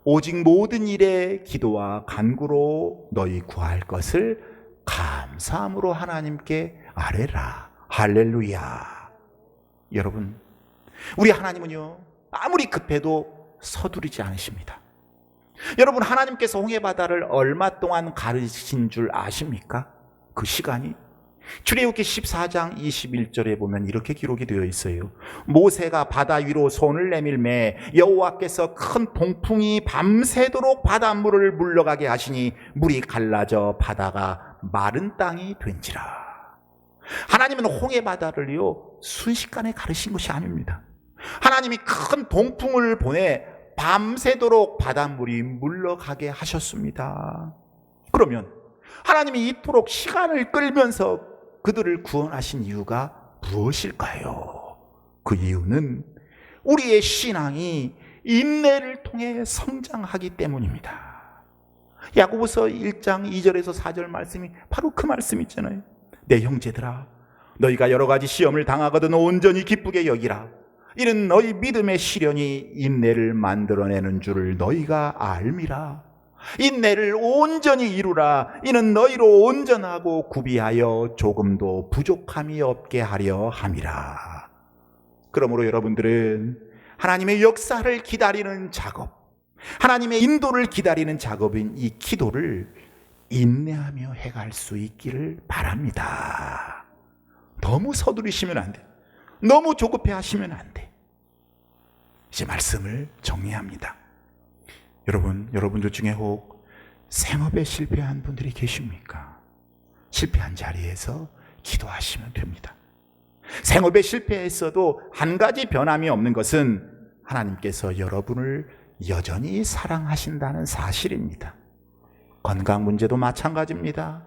오직 모든 일에 기도와 간구로 너희 구할 것을 감사함으로 하나님께 아뢰라. 할렐루야. 여러분, 우리 하나님은요, 아무리 급해도 서두르지 않으십니다. 여러분, 하나님께서 홍해바다를 얼마 동안 가르신 줄 아십니까? 그 시간이 출애굽기 14장 21절에 보면 이렇게 기록이 되어 있어요. 모세가 바다 위로 손을 내밀매 여호와께서 큰 동풍이 밤새도록 바닷물을 물러가게 하시니 물이 갈라져 바다가 마른 땅이 된지라. 하나님은 홍해바다를요, 순식간에 가르신 것이 아닙니다. 하나님이 큰 동풍을 보내 밤새도록 바닷물이 물러가게 하셨습니다. 그러면 하나님이 이토록 시간을 끌면서 그들을 구원하신 이유가 무엇일까요? 그 이유는 우리의 신앙이 인내를 통해 성장하기 때문입니다. 야고보서 1장 2절에서 4절 말씀이 바로 그 말씀 있잖아요. 내 형제들아, 너희가 여러 가지 시험을 당하거든 온전히 기쁘게 여기라. 이는 너희 믿음의 시련이 인내를 만들어내는 줄을 너희가 알미라. 인내를 온전히 이루라. 이는 너희로 온전하고 구비하여 조금도 부족함이 없게 하려 함이라. 그러므로 여러분들은 하나님의 역사를 기다리는 작업, 하나님의 인도를 기다리는 작업인 이 기도를 인내하며 해갈 수 있기를 바랍니다. 너무 서두르시면 안 돼. 너무 조급해 하시면 안 돼. 이제 말씀을 정리합니다. 여러분들 중에 혹 생업에 실패한 분들이 계십니까? 실패한 자리에서 기도하시면 됩니다. 생업에 실패했어도 한 가지 변함이 없는 것은 하나님께서 여러분을 여전히 사랑하신다는 사실입니다. 건강 문제도 마찬가지입니다.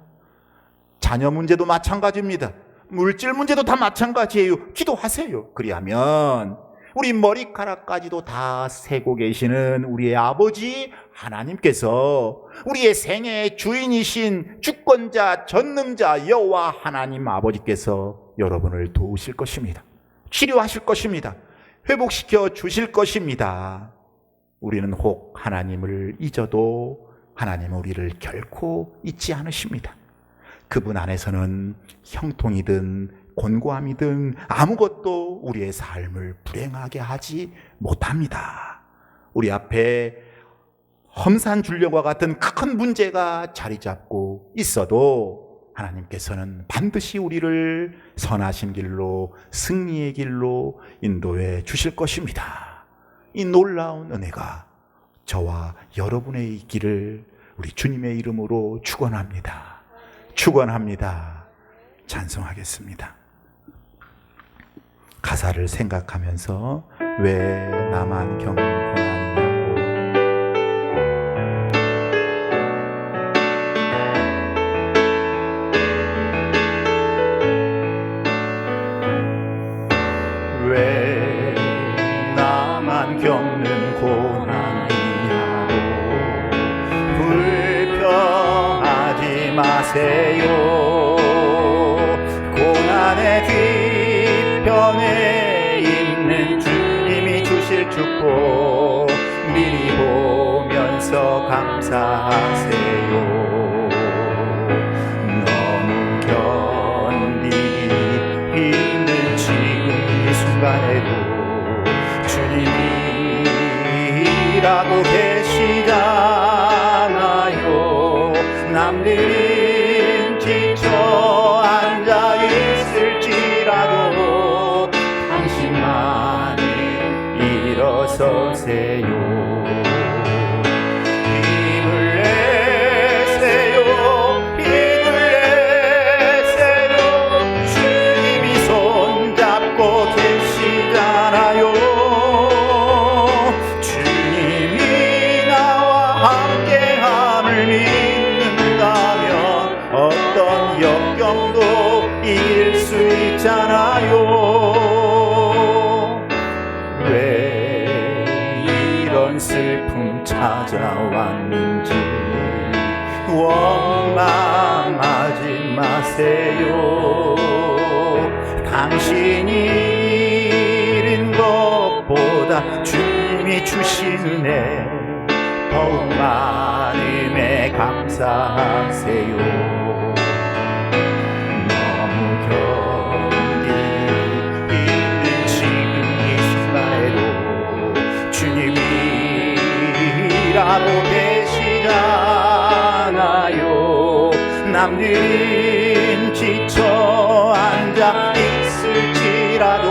자녀 문제도 마찬가지입니다. 물질 문제도 다 마찬가지예요. 기도하세요. 그리하면 우리 머리카락까지도 다 세고 계시는 우리의 아버지 하나님께서 우리의 생애의 주인이신 주권자 전능자 여호와 하나님 아버지께서 여러분을 도우실 것입니다. 치료하실 것입니다. 회복시켜 주실 것입니다. 우리는 혹 하나님을 잊어도 하나님은 우리를 결코 잊지 않으십니다. 그분 안에서는 형통이든 곤고함이든 아무것도 우리의 삶을 불행하게 하지 못합니다. 우리 앞에 험산 줄령과 같은 큰 문제가 자리 잡고 있어도 하나님께서는 반드시 우리를 선하신 길로, 승리의 길로 인도해 주실 것입니다. 이 놀라운 은혜가 저와 여러분의 있기를 우리 주님의 이름으로 축원합니다. 축원합니다. 찬송하겠습니다. 가사를 생각하면서 왜 나만 겪는 고난이냐고. 왜 나만 겪는 고난이냐고. 불평하지 마세요. 고난의 뒤편에 있는 주님이 주실 축복 미리 보면서 감사하세요. 너무 견디기 힘든 지금 이 순간에도 주님이 일하고 계시잖아요. 남들은 지쳐 앉아 있을지라도 당신만이 일어서세요. 힘을 내세요. 힘을 내세요. 주님이 손잡고 계시잖아요. 주님이 나와 함께함을 믿는다면 어떤 역경도 이길 수 있잖아요. 왜 이런 슬픔 찾아왔는지 원망하지 마세요. 당신이 잃은 것보다 주님이 주신 은혜 더욱 많음에 감사하세요. 너무 견디기 힘든 지금 이 순간에도 주님이 일하고 계시잖아요. 남들은 지쳐 앉아 있을지라도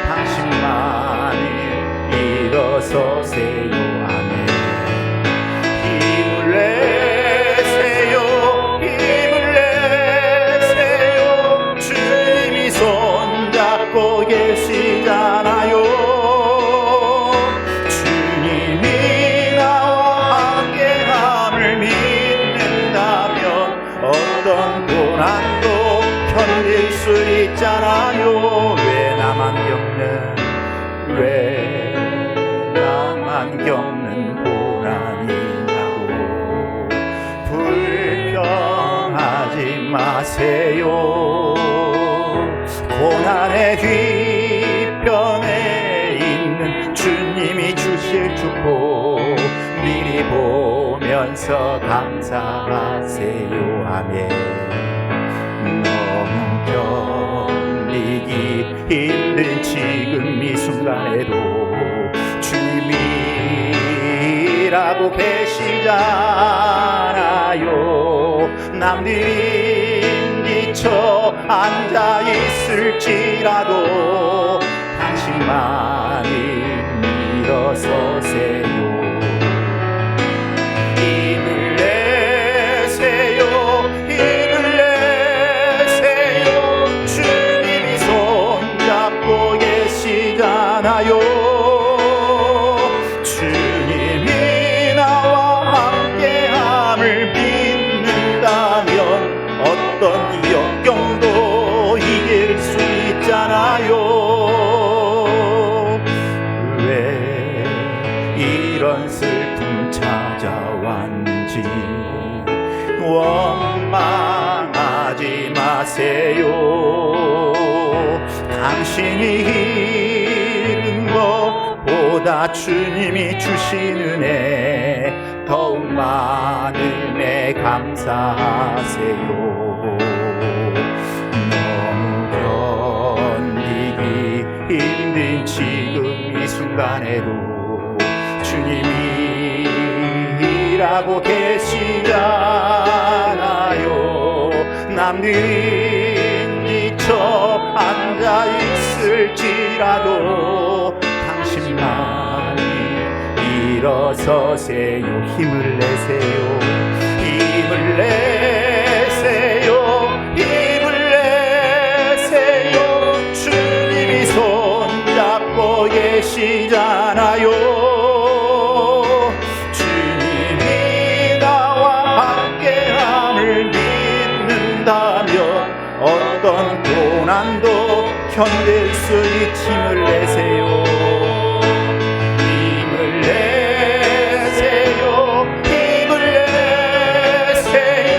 당신만이 일어서세요. 아멘. 힘을 내세요. 힘을 내세요. 주님이 손잡고 계시잖아요. 주님이 나와 함께함을 믿는다면 어떤 고난도 견딜 수 있잖아요. 왜 나만 겪는 고난이냐고. 불평하지 마세요. 고난의 뒤편에 있는 주님이 주실 축복 미리 보면서 감사하세요. 아멘. 너무 견디기 힘든 지금 이 순간에도 주님이 일하고 계시잖아요. 남들은 지쳐 앉아 있을지라도 당신만이 일어서세요. 힘을 내세요. 힘을 내세요. 주님이 손 이런 슬픔 찾아왔는지. 원망하지 마세요. 당신이 잃은 것보다 주님이 주신 은혜 더욱 많음에 감사하세요. 너무 견디기 힘든 지금 이 순간에도 주님이 일하고 계시잖아요. 남들이 지쳐 앉아있을지라도 당신만이 일어서세요. 힘을 내세요. 힘을 내세요. 힘을 내세요. 주님이 손잡고 계시잖아요. 주님이 나와 함께함을 믿는다면 어떤 고난도 견딜 수 있지. 힘을 내세요. 힘을 내세요. 힘을 내세요.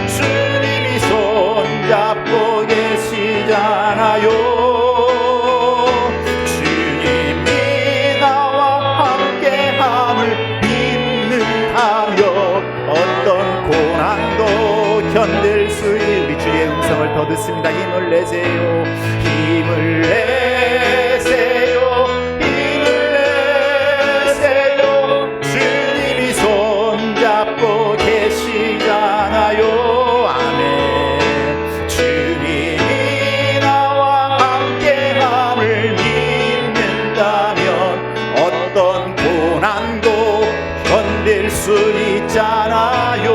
주님이 손잡고 계시잖아요. 주님이 나와 함께함을 믿는다면 어떤 고난도 견딜 수 있는. 우리 주의 음성을 더 듣습니다. 힘을 내세요. 힘을 내세요. 힘을 내세요. 주님이 손잡고 계시잖아요. 아멘. 주님이 나와 함께함을 믿는다면 어떤 고난도 견딜 수 있잖아요.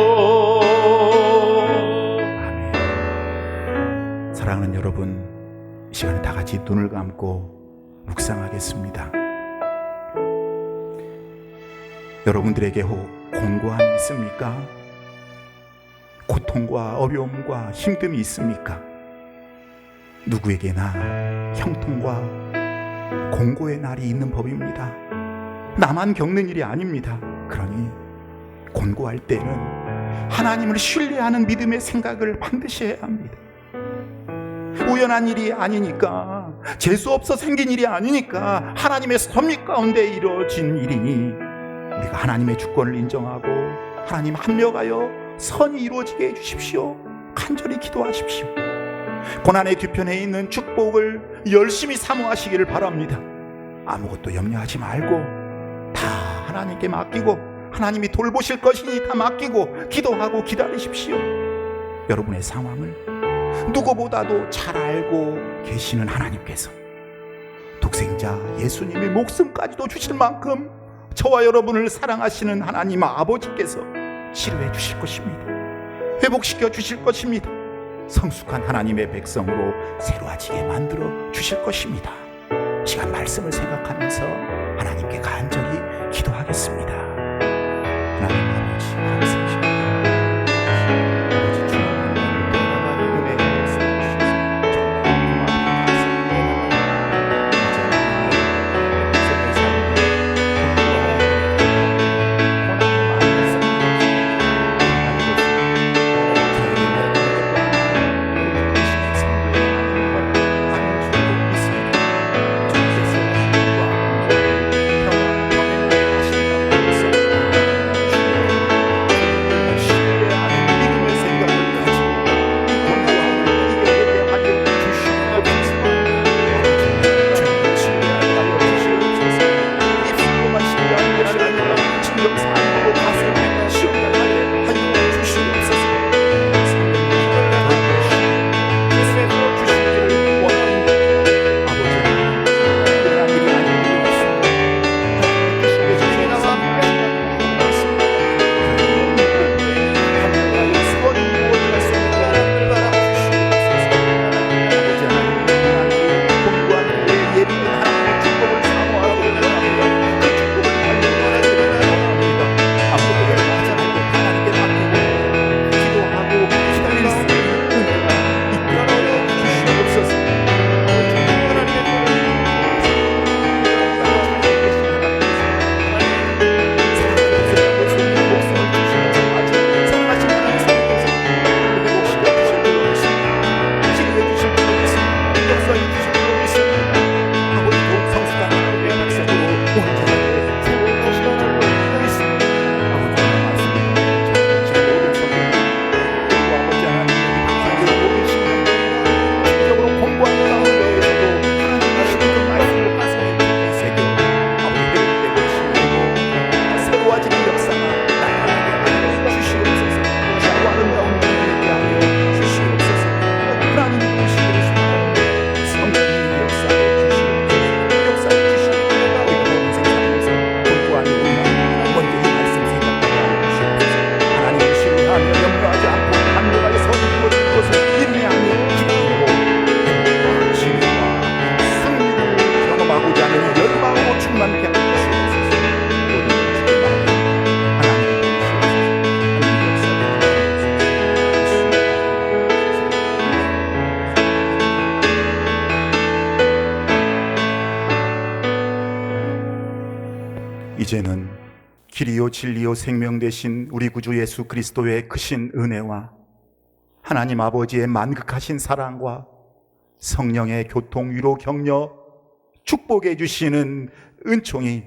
사랑하는 여러분, 이 시간에 다 같이 눈을 감고 묵상하겠습니다. 여러분들에게 곤고함이 있습니까? 고통과 어려움과 힘듦이 있습니까? 누구에게나 형통과 공고의 날이 있는 법입니다. 나만 겪는 일이 아닙니다. 그러니 곤고할 때는 하나님을 신뢰하는 믿음의 생각을 반드시 해야 합니다. 우연한 일이 아니니까, 재수없어 생긴 일이 아니니까, 하나님의 섭리 가운데 이루어진 일이니 우리가 하나님의 주권을 인정하고 하나님 합력하여 선이 이루어지게 해주십시오. 간절히 기도하십시오. 고난의 뒤편에 있는 축복을 열심히 사모하시기를 바랍니다. 아무것도 염려하지 말고 다 하나님께 맡기고, 하나님이 돌보실 것이니 다 맡기고 기도하고 기다리십시오. 여러분의 상황을 누구보다도 잘 알고 계시는 하나님께서 독생자 예수님의 목숨까지도 주실 만큼 저와 여러분을 사랑하시는 하나님 아버지께서 치료해 주실 것입니다. 회복시켜 주실 것입니다. 성숙한 하나님의 백성으로 새로워지게 만들어 주실 것입니다. 시간 말씀을 생각하면서 하나님께 간절히 기도하겠습니다. 하나님 아버지 감사합니다. 이제는 길이요 진리요 생명 되신 우리 구주 예수 그리스도의 크신 은혜와 하나님 아버지의 만극하신 사랑과 성령의 교통, 위로, 격려, 축복해 주시는 은총이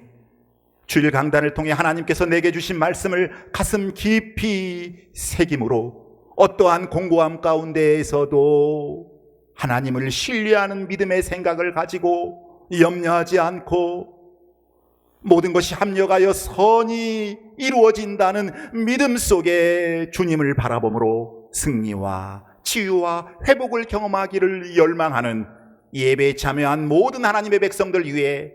주일 강단을 통해 하나님께서 내게 주신 말씀을 가슴 깊이 새김으로 어떠한 공고함 가운데에서도 하나님을 신뢰하는 믿음의 생각을 가지고 염려하지 않고 모든 것이 합력하여 선이 이루어진다는 믿음 속에 주님을 바라봄으로 승리와 치유와 회복을 경험하기를 열망하는 예배에 참여한 모든 하나님의 백성들 위해,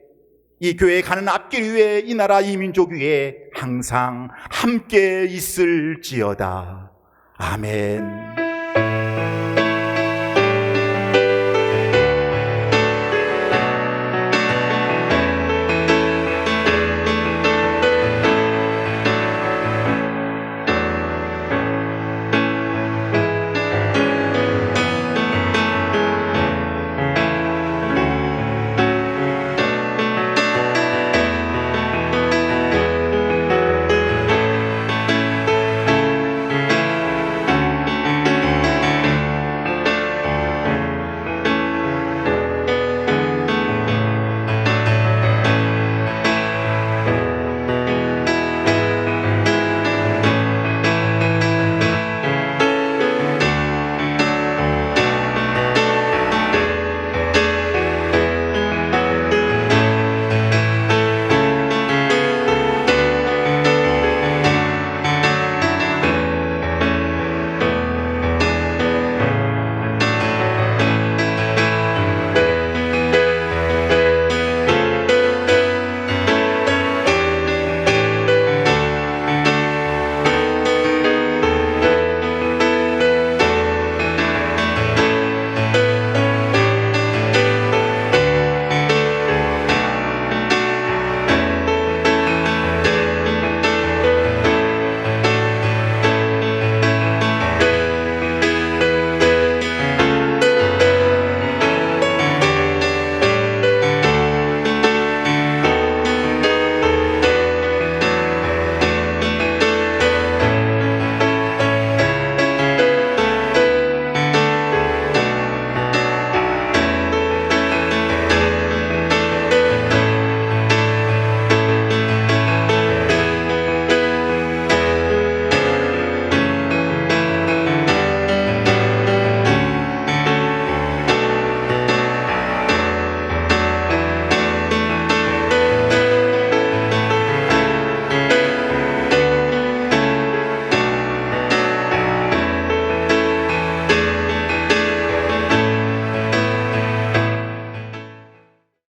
이 교회에 가는 앞길 위에, 이 나라 이 민족 위에 항상 함께 있을지어다. 아멘.